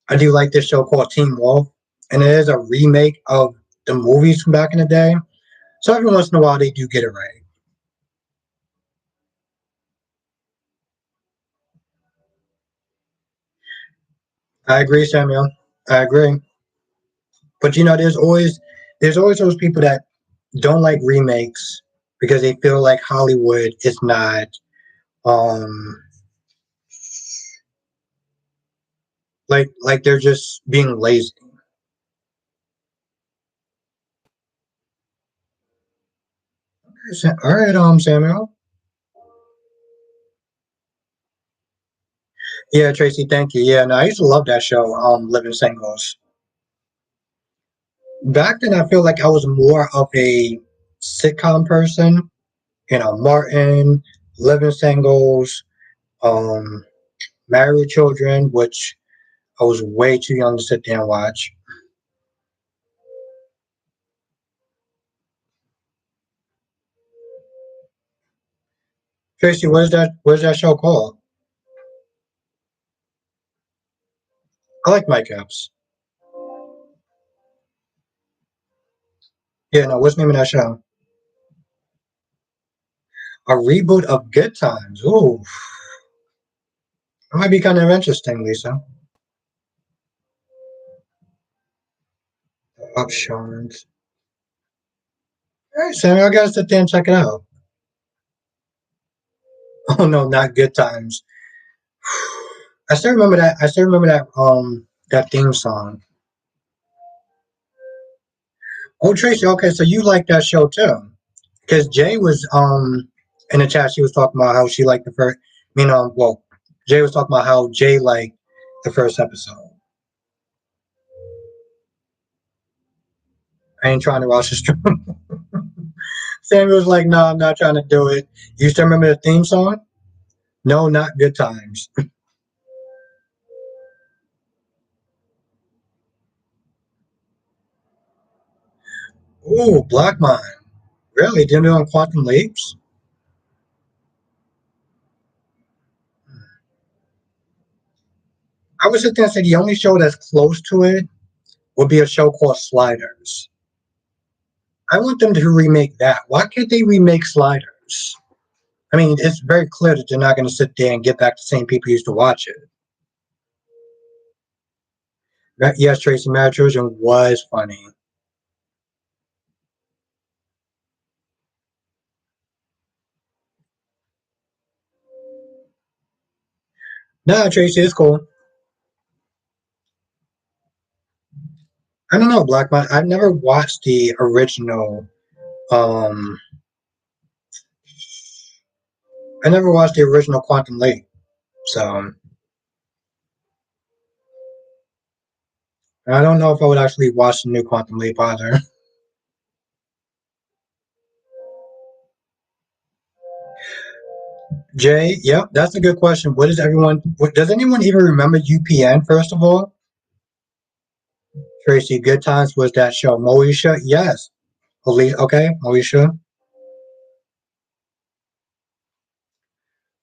I do like this show called Teen Wolf, and it is a remake of the movies from back in the day. So every once in a while, they do get it right. I agree, Samuel. I agree. But there's always those people that don't like remakes because they feel like Hollywood is not um like they're just being lazy. All right, Samuel. Yeah, Tracy, thank you. Yeah, no, I used to love that show, Living Singles. Back then, I feel like I was more of a sitcom person. Martin, Living Singles, um, Married with Children, which I was way too young to sit there and watch. Tracy, Where's that show called? I like Mike Epps. Yeah, no, what's the name of that show? A reboot of Good Times. Ooh, that might be kind of interesting, Lisa. Upshards. All right, Sammy, I gotta sit there and check it out. Oh no, not Good Times. I still remember that. I still remember that theme song. Oh, Tracy. Okay, so you like that show too? Because Jay was in the chat. She was talking about how she liked the first. Well, Jay was talking about how Jay liked the first episode. I ain't trying to rush the stream. Sammy was like, "No, I'm not trying to do it." You still remember the theme song? No, not Good Times. Ooh, Black Mind. Really? Didn't do on Quantum Leaps? I was just gonna say the only show that's close to it would be a show called Sliders. I want them to remake that. Why can't they remake Sliders? I mean, it's very clear that they're not going to sit there and get back the same people who used to watch it. Yes, Tracy Mad Children was funny. No, Tracy is cool. I don't know, Black Man. I've never watched the original. Um, I never watched the original Quantum Leap, so I don't know if I would actually watch the new Quantum Leap either. Jay, yep, that's a good question. What is everyone? Does anyone even remember UPN? First of all, Tracy, Good Times was that show. Moesha, yes. Okay, Moesha.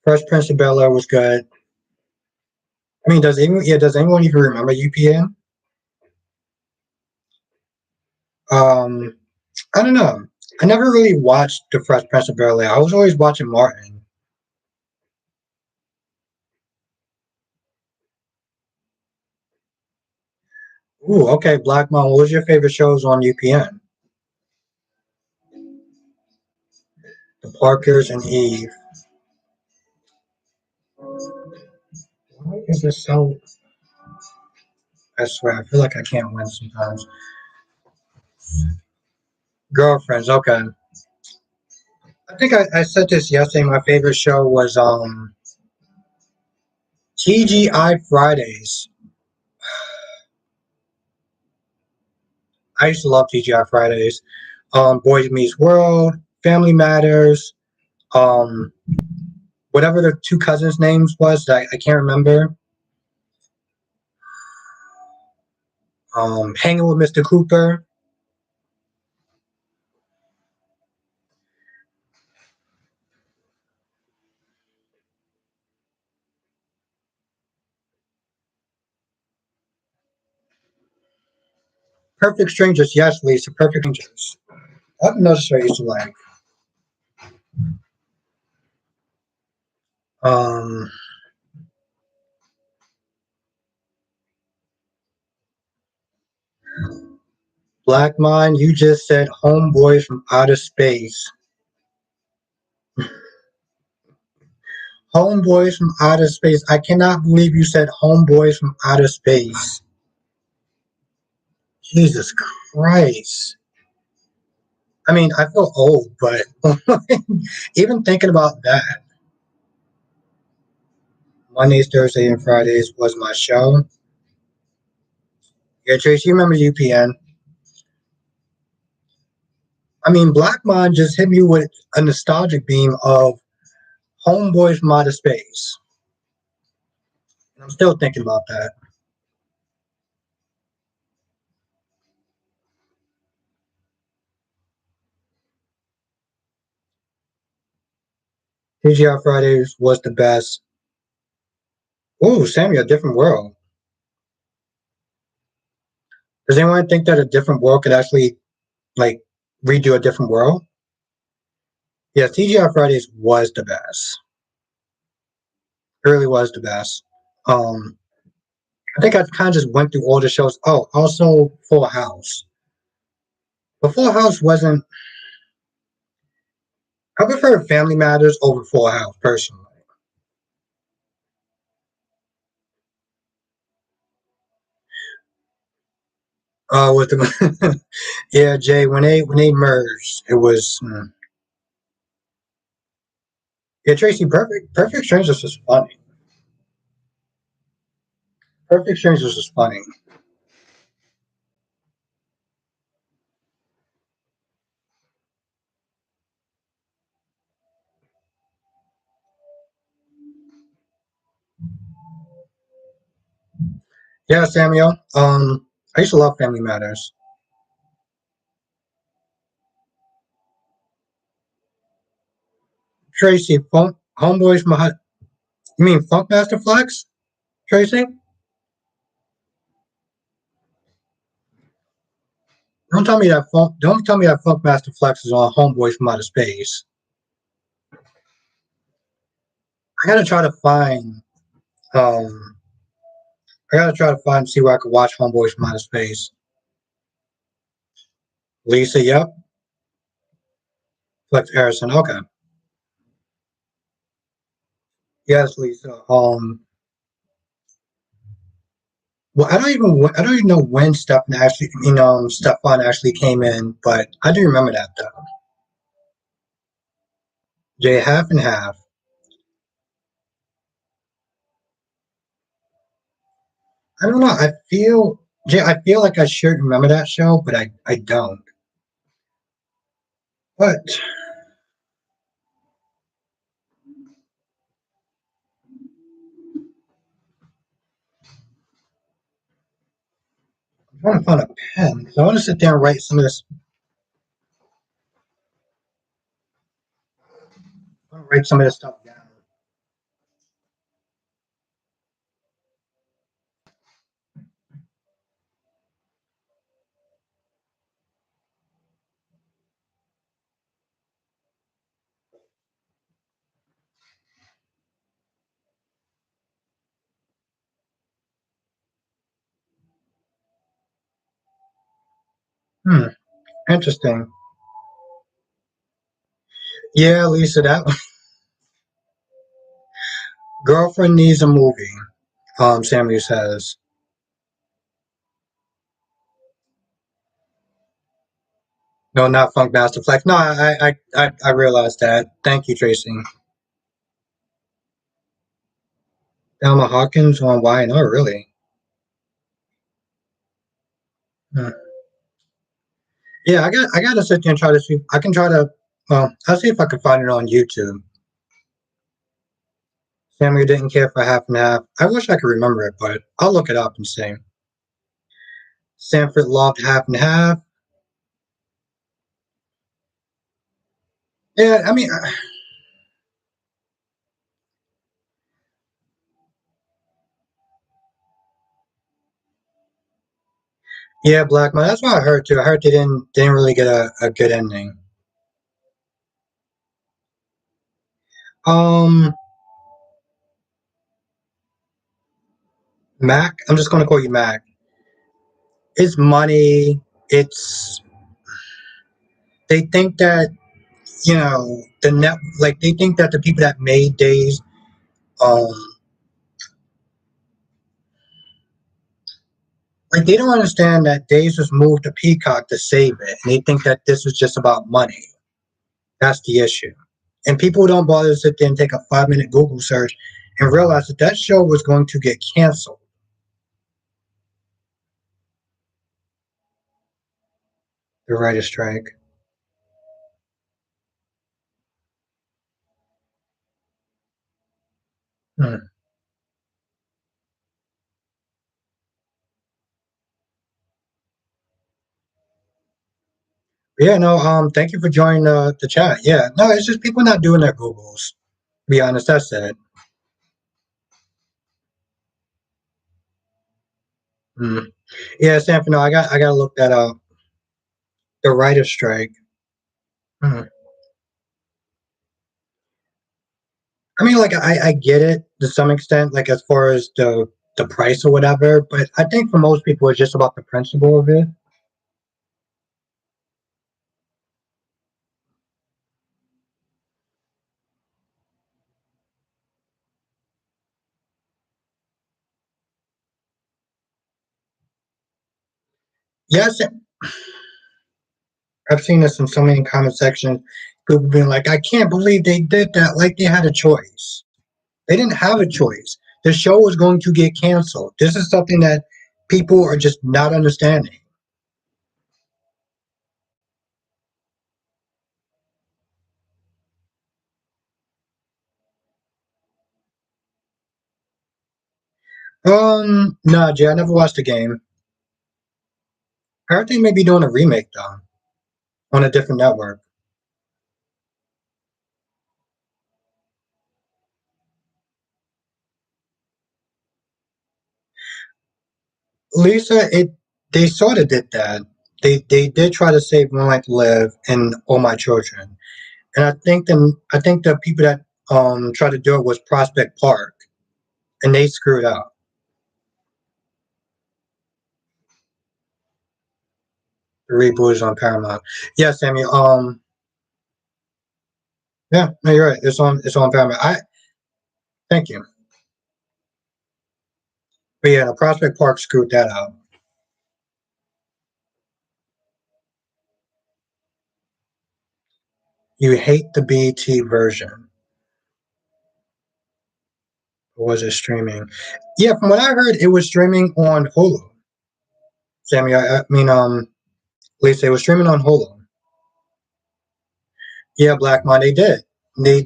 First Prince of Bel Air was good. I mean, does anyone even remember UPN? Um, I don't know. I never really watched The Fresh Prince of Bel Air. I was always watching Martin. Ooh, okay, Black Mom. What was your favorite shows on UPN? The Parkers and Eve. Why is this so? I swear, I feel like I can't win sometimes. Girlfriends. Okay. I think I said this yesterday. My favorite show was TGI Fridays. I used to love TGI Fridays. Boys Meets World, Family Matters, um, whatever the two cousins' names was, I can't remember. Hanging with Mr. Cooper. Perfect Strangers, yes, Lisa. Perfect Strangers. That's another show I used to like. Um, Black Mind, you just said Homeboys from Outer Space. Homeboys from Outer Space. I cannot believe you said Homeboys from Outer Space. Jesus Christ. I mean, I feel old, but even thinking about that, Mondays, Thursdays, and Fridays was my show. Yeah, Trace, you remember UPN? I mean, Black Mind just hit me with a nostalgic beam of Homeboys from Outer Space. And I'm still thinking about that. TGI Fridays was the best. Ooh, Sammy, a different world. Does anyone think that a different world could actually like redo a different world? Yeah, TGI Fridays was the best. It really was the best. Um, I think I kind of just went through all the shows. Oh, also Full House. But Full House wasn't. I prefer Family Matters over Full House personally. With the yeah, Jay, when they merged, it was yeah, Tracy. Perfect Strangers was funny. Perfect Strangers was funny. Yeah, Samuel. I used to love Family Matters. Tracy, Homeboys, you mean Funk Master Flex? Tracy? Don't tell me that Funk Master Flex is on Homeboys from Outer Space. I gotta try to find. Um, I gotta try to find see where I can watch Homeboys from Outer Space. Lisa, yep. Flex Harrison, okay. Yes, Lisa. Well, I don't even know when Stefan actually came in, but I do remember that though. Jay half and half. I don't know. I feel like I should remember that show, but I don't. But I'm trying to find a pen because I want to sit there and write some of this. I want to write some of this stuff down. Hmm. Interesting. Yeah, Lisa, that girlfriend needs a movie. Samuel says. No, not Funk Master Flex. No, I realized that. Thank you, Tracy. Thelma Hawkins on why? Not really. Hmm. Yeah, I gotta sit there and try to see. I can try to. I'll see if I can find it on YouTube. Samuel didn't care for half and half. I wish I could remember it, but I'll look it up and see. Sanford loved half and half. Yeah, I mean, yeah, Black Man. That's what I heard too. I heard they didn't really get a good ending. Um, Mac. I'm just gonna call you Mac. It's money. It's they think that the net like they think that the people that made Days um like they don't understand that Days was moved to Peacock to save it, and they think that this was just about money. That's the issue. And people don't bother to sit there and take a 5 minute Google search and realize that that show was going to get canceled. The writer's strike. Hmm. Yeah, no, thank you for joining the chat. Yeah, no, it's just people not doing their Googles. To be honest, that's it. Hmm. Yeah, Sanford, no, I gotta look that up. The writer's strike. Hmm. I mean, like I get it to some extent, like as far as the price or whatever, but I think for most people it's just about the principle of it. Yes, I've seen this in so many comment sections. People being like, "I can't believe they did that," like they had a choice. They didn't have a choice. The show was going to get canceled. This is something that people are just not understanding. No, Jay, I never watched the game. I heard they may be doing a remake though on a different network. Lisa, it they sort of did that. They did try to save One Life to Live and All My Children, and I think the people that tried to do it was Prospect Park, and they screwed up. The reboot is on Paramount. Yeah, Sammy. Yeah, no, you're right. It's on Paramount. I thank you. But yeah, Prospect Park screwed that up. You hate the BT version. Or was it streaming? Yeah, from what I heard, it was streaming on Hulu. Sammy, I mean, at least it was streaming on Hulu. Yeah, Black Monday did. They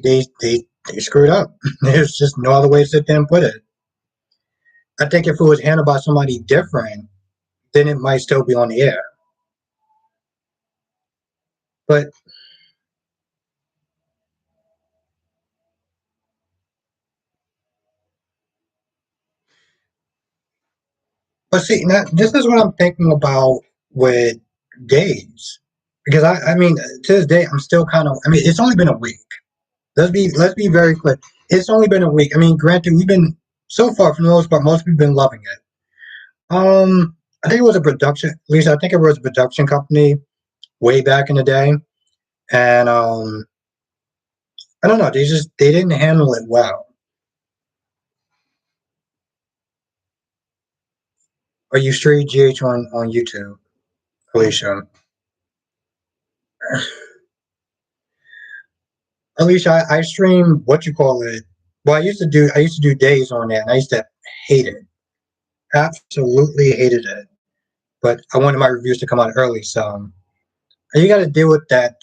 screwed up. There's just no other way to sit there and put it. I think if it was handled by somebody different, then it might still be on the air. But see, now, this is what I'm thinking about with days, because I mean, to this day, I'm still kind of. I mean, it's only been a week. Let's be very clear. It's only been a week. I mean, granted, we've been so far for the most part, most people have been loving it. I think it was a production. At least I think it was a production company way back in the day, and I don't know. They didn't handle it well. Or you stream GH on YouTube, Alicia. Alicia, I stream what you call it. Well, I used to do days on that, and I used to hate it. Absolutely hated it. But I wanted my reviews to come out early, so you got to deal with that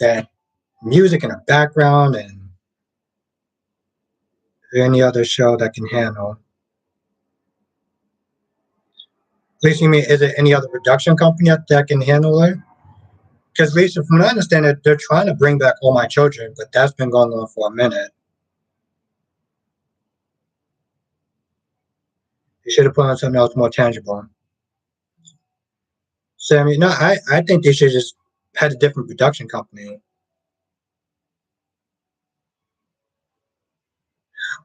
music in the background and any other show that can handle. At least you mean, is it any other production company that can handle it? Because at least from what I understand it, they're trying to bring back All My Children, but that's been going on for a minute. They should have put on something else more tangible. So I mean, no, I think they should just had a different production company.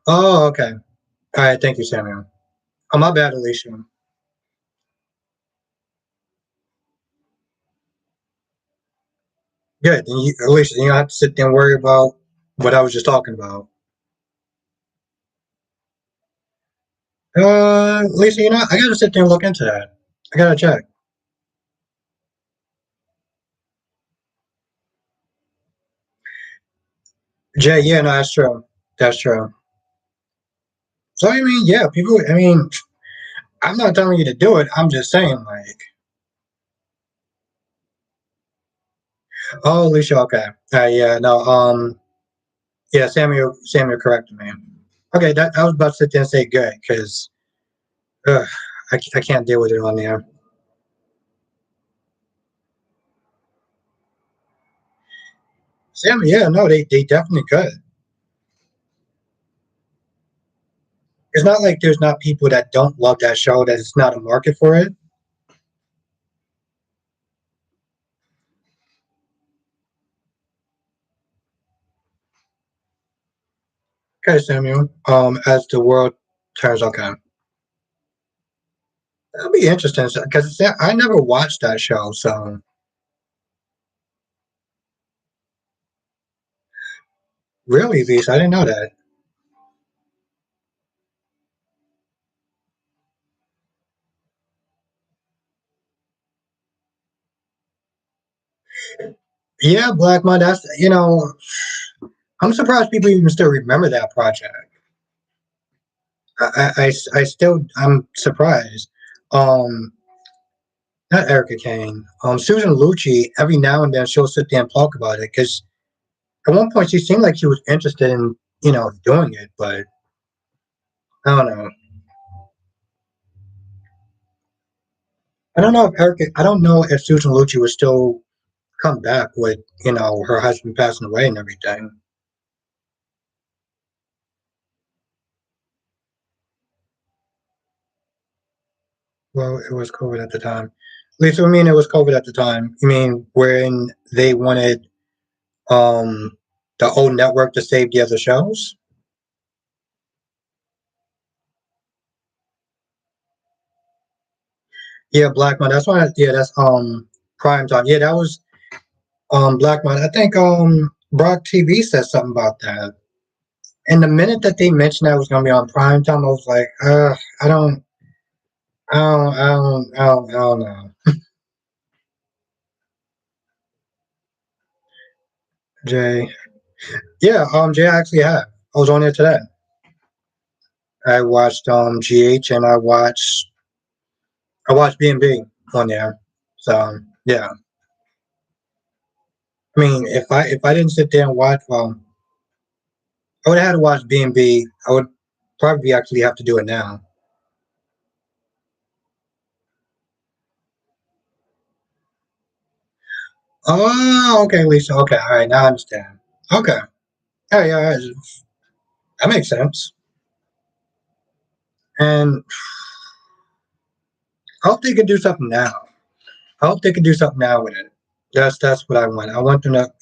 Oh, okay. All right, thank you, Samuel. Oh, my bad, Alicia. Good. Then Alicia, you don't have to sit there and worry about what I was just talking about. Alicia, you know, I gotta sit there and look into that. I gotta check. Jay, yeah, no, that's true. That's true. So I mean, yeah, people. I mean, I'm not telling you to do it. I'm just saying, like, oh, Alicia, okay. Yeah, no, yeah, Samuel corrected me. Okay, that I was about to sit there and say good because I can't deal with it on there. Samuel, yeah, no, they definitely could. It's not like there's not people that don't love that show, that it's not a market for it. Okay, Samuel. As the world turns, okay, that'll be interesting because I never watched that show, so really, these I didn't know that. Yeah, Black Mud. That's I'm surprised people even still remember that project. I still I'm surprised. Um, Not Erica Kane. Susan Lucci. Every now and then she'll sit there and talk about it because at one point she seemed like she was interested in doing it, but I don't know. I don't know if Susan Lucci would still come back with her husband passing away and everything. Well, it was COVID at the time. At least I mean it was COVID at the time. You mean when they wanted um the old network to save the other shows? Yeah, Black Man. That's why. Yeah, that's prime time. Yeah, that was Black Man. I think Brock TV said something about that. And the minute that they mentioned that it was gonna be on prime time, I was like, I don't, I don't know. Jay. Yeah, Jay, I actually have. I was on there today. I watched GH and I watched B&B on there. So yeah. I mean, if I didn't sit there and watch, well, I would have had to watch B&B. I would probably actually have to do it now. Oh, okay, Lisa. Okay, all right, now I understand. Okay, yeah, yeah, that makes sense. And I hope they can do something now. I hope they can do something now with it. That's what I want. I want them to,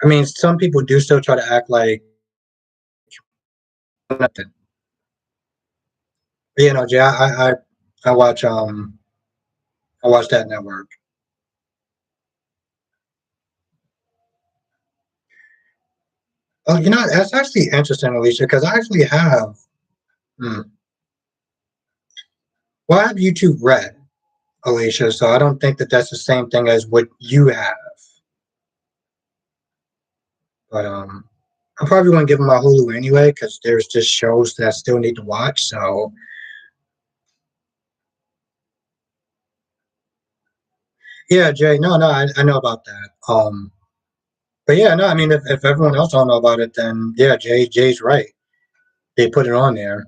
I mean, some people do still try to act like nothing. But, Jay, I watch I watch that network. That's actually interesting, Alicia, because I actually have. Hmm, well, I have YouTube Red, Alicia, so I don't think that that's the same thing as what you have. But I probably won't give them my Hulu anyway because there's just shows that I still need to watch. So yeah, Jay, no, no, I know about that. But yeah, no, I mean, if everyone else don't know about it, then yeah, Jay's right. They put it on there.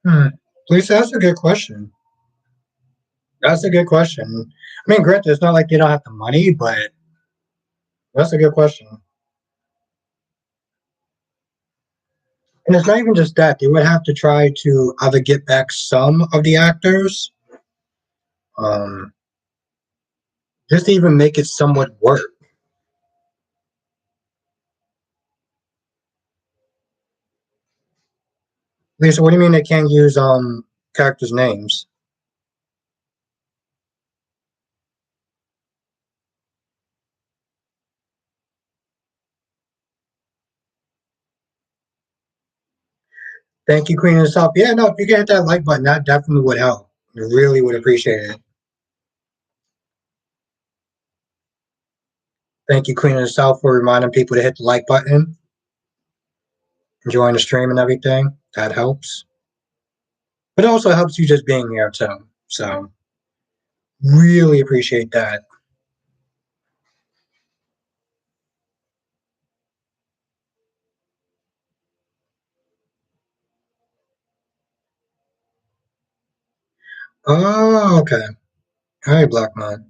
Hmm. Lisa, that's a good question. That's a good question. I mean, granted, it's not like they don't have the money, but that's a good question. And it's not even just that; they would have to try to either get back some of the actors, um, just to even make it somewhat work. Lisa, what do you mean they can't use characters' names? Thank you, Queen of the South. Yeah, no, if you can hit that like button, that definitely would help. I really would appreciate it. Thank you, Queen of the South, for reminding people to hit the like button, enjoying the stream and everything. That helps. But it also helps you just being here too. So really appreciate that. Oh, okay. All right, Black Man.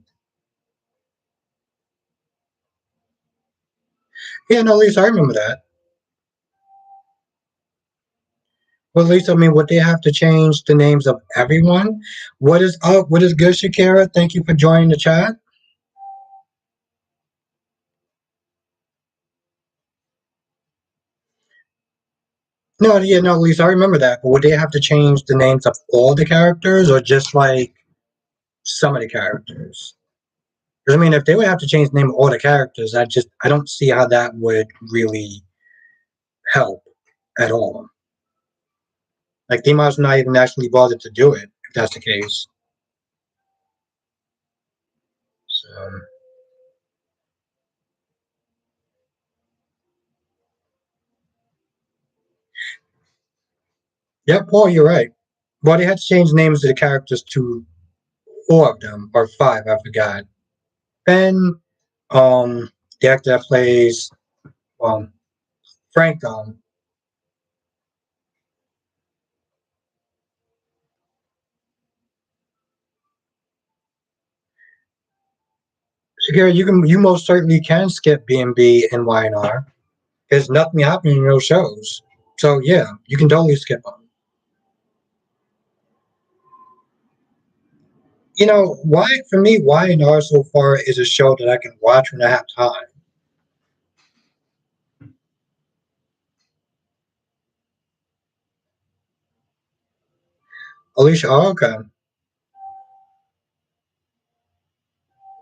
Yeah, no, Lisa, I remember that. Well, Lisa, I mean, would they have to change the names of everyone? What is up? What is good, Shakira? Thank you for joining the chat. No, yeah, no, Lisa, I remember that. But would they have to change the names of all the characters or just like some of the characters? Because I mean, if they would have to change the name of all the characters, I don't see how that would really help at all. Like they must not even actually bother to do it if that's the case. So, yeah, Paul, you're right. Well, they had to change names of the characters to four of them or five. I forgot. Ben, um, the actor that plays um Frank. Shakira, you most certainly can skip B and B and Y&R. There's nothing happening in those shows. So yeah, you can totally skip them. You know, why for me, why and R so far is a show that I can watch when I have time. Alicia, oh, okay.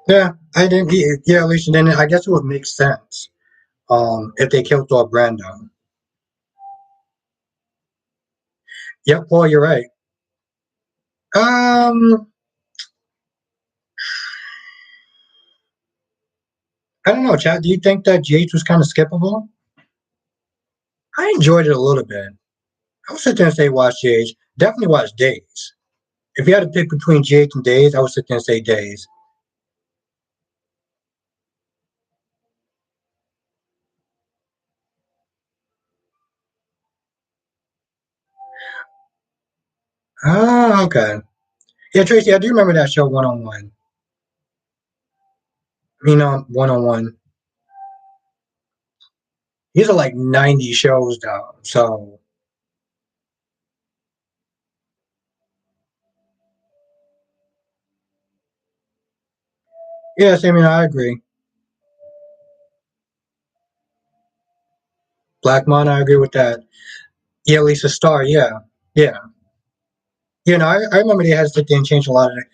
Yeah, I didn't. Yeah, Alicia, then I guess it would make sense. If they killed off Brando. Yep, Paul, you're right. Um, I don't know, Chad. Do you think that GH was kind of skippable? I enjoyed it a little bit. I would sit there and say watch GH. Definitely watch Days. If you had to pick between GH and Days, I would sit there and say Days. Ah, okay. Yeah, Tracy, I do remember that show One on One. One on One. These are like 90 shows though. So yes, I mean I agree. Black Mon, I agree with that. Yeah, Lisa Star, yeah. Yeah. I remember they had to sit there and change a lot of it.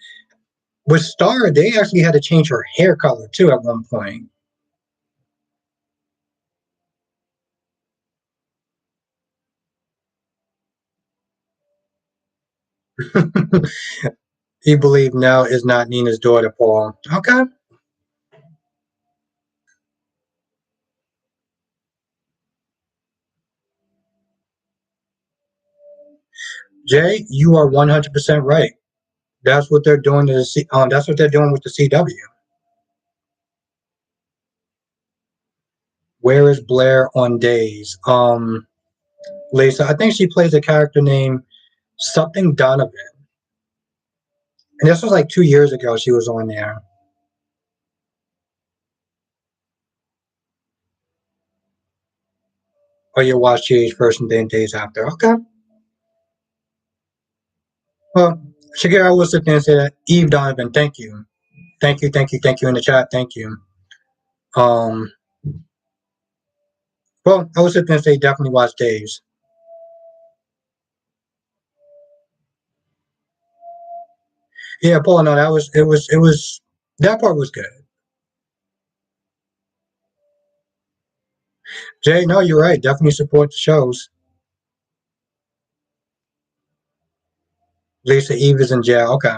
With Star, they actually had to change her hair color too at one point. He believed now is not Nina's daughter, Paul. Okay. Jay, you are 100% right. That's what they're doing to the that's what they're doing with the CW. Where is Blair on Days? Lisa, I think she plays a character named something Donovan. And this was like 2 years ago she was on there. Or you watch GH first and then Days after. Okay. Well, Shakira will sit there and say that. Eve Donovan, thank you. Thank you, thank you, thank you in the chat. Thank you. Um, well, I would sit there and say definitely watch Days. Yeah, Paul, no, that part was good. Jay, no, you're right. Definitely support the shows. Lisa Eve is in jail. Okay.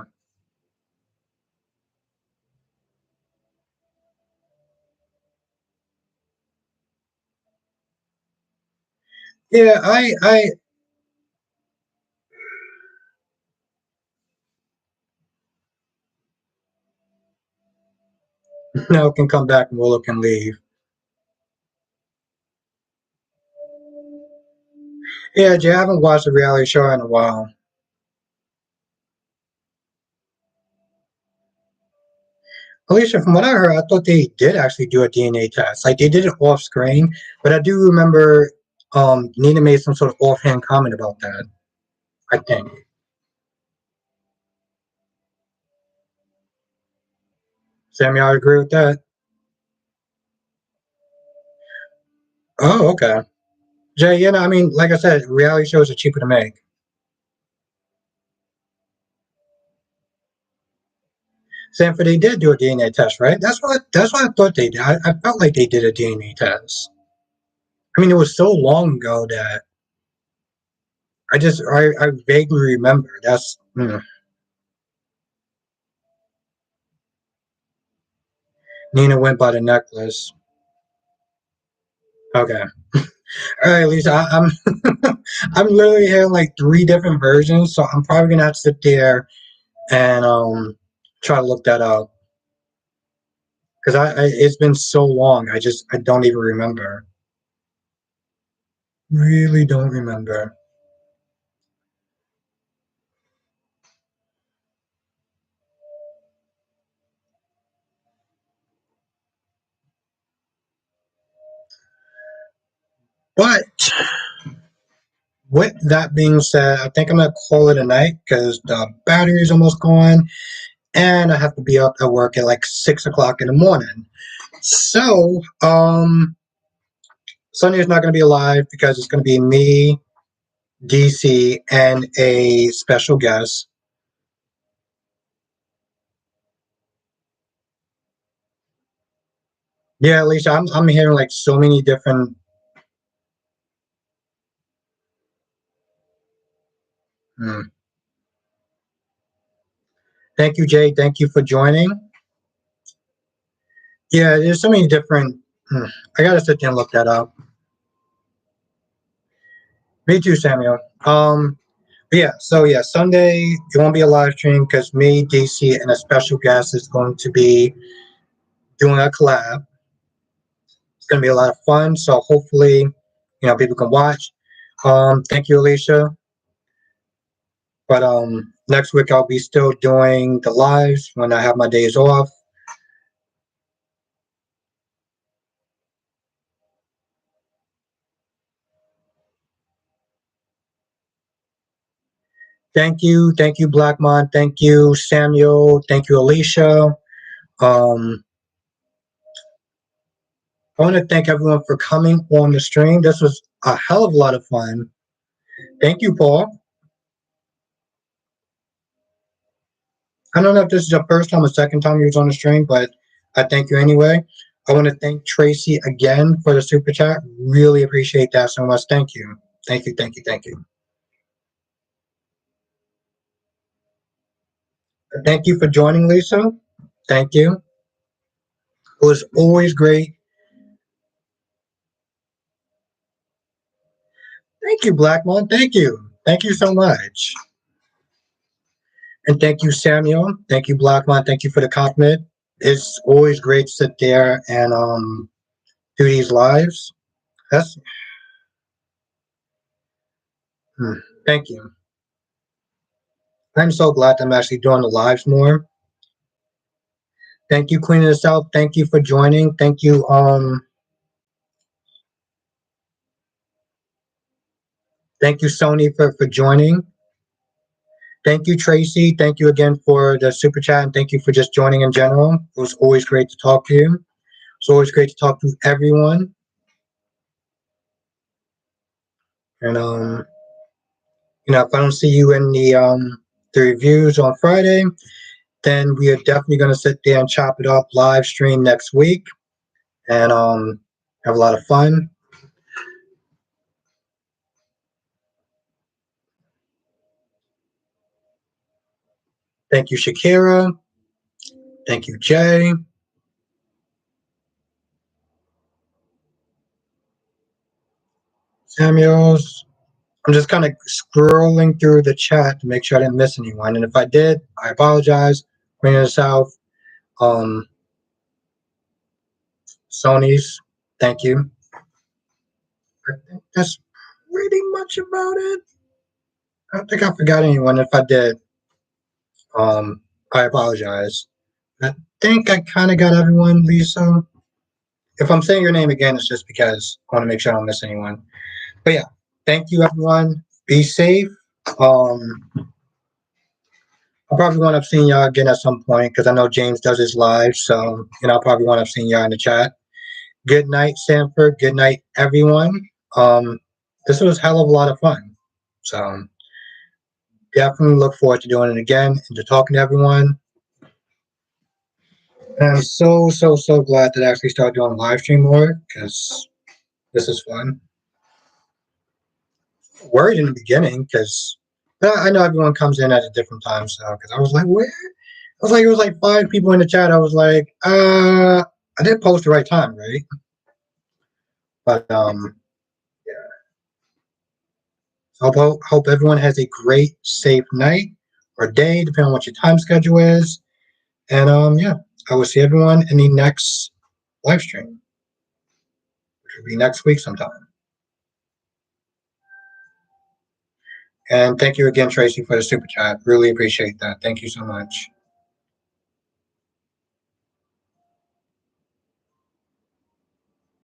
Yeah, I now can come back and Willow can leave. Yeah, Jay, I haven't watched a reality show in a while. Alicia, from what I heard, I thought they did actually do a DNA test. Like they did it off screen, but I do remember Nina made some sort of offhand comment about that. I think. Sammy, I agree with that. Oh, okay. Jay, I mean, like I said, reality shows are cheaper to make. Sanford, they did do a DNA test, right? That's what I thought they did. I felt like they did a DNA test. I mean, it was so long ago that I vaguely remember. Nina went by the necklace. Okay. All right, Lisa, I'm I'm literally hearing like three different versions, so I'm probably gonna have to sit there and try to look that up because it's been so long. I don't even remember. Really don't remember. But with that being said, I think I'm gonna call it a night because the battery's almost gone, and I have to be up at work at like 6 o'clock in the morning. So, Sunday is not gonna be live because it's gonna be me, DC, and a special guest. Yeah, Alicia, I'm hearing like so many different. Hmm. Thank you, Jay. Thank you for joining. Yeah, there's so many different. Hmm. I gotta sit there and look that up. Me too, Samuel. Yeah, so yeah, Sunday it won't be a live stream because me, DC, and a special guest is going to be doing a collab. It's going to be a lot of fun. So hopefully, people can watch. Thank you, Alicia. But next week I'll be still doing the lives when I have my days off. Thank you, Blackmon. Thank you, Samuel. Thank you, Alicia. Um, I want to thank everyone for coming on the stream. This was a hell of a lot of fun. Thank you, Paul. I don't know if this is your first time or second time you was on the stream, but I thank you anyway. I want to thank Tracy again for the super chat. Really appreciate that so much. Thank you. Thank you, thank you, thank you. Thank you for joining, Lisa. Thank you. It was always great. Thank you, Blackmon. Thank you. Thank you so much. And thank you, Samuel. Thank you, Blackmon. Thank you for the compliment. It's always great to sit there and do these lives. That's hmm, thank you. I'm so glad I'm actually doing the lives more. Thank you, Queen of the South. Thank you for joining. Thank you, Sony, for joining. Thank you, Tracy. Thank you again for the super chat, and thank you for just joining in general. It was always great to talk to you. It's always great to talk to everyone. And if I don't see you in the reviews on Friday, then we are definitely gonna sit there and chop it up live stream next week and have a lot of fun. Thank you, Shakira. Thank you, Jay. Samuels. I'm just kind of scrolling through the chat to make sure I didn't miss anyone. And if I did, I apologize. Queen of the South, um, Sony's, thank you. I think that's pretty much about it. I don't think I forgot anyone. If I did, I apologize. I think I kind of got everyone, Lisa. If I'm saying your name again, it's just because I want to make sure I don't miss anyone. But yeah, thank you, everyone. Be safe. Um, I'll probably wind up seeing y'all again at some point because I know James does his live. So, I'll probably wind up seeing y'all in the chat. Good night, Sanford. Good night, everyone. Um, this was a hell of a lot of fun. So, definitely look forward to doing it again and to talking to everyone. And I'm so, so, so glad that I actually started doing live stream more because this is fun. Worried in the beginning because I know everyone comes in at a different time. So, because I was like, where? I was like, it was like five people in the chat. I was like, I did post the right time, right? But yeah. Hope everyone has a great, safe night or day, depending on what your time schedule is. And yeah, I will see everyone in the next live stream, which will be next week sometime. And thank you again, Tracy, for the super chat. Really appreciate that. Thank you so much.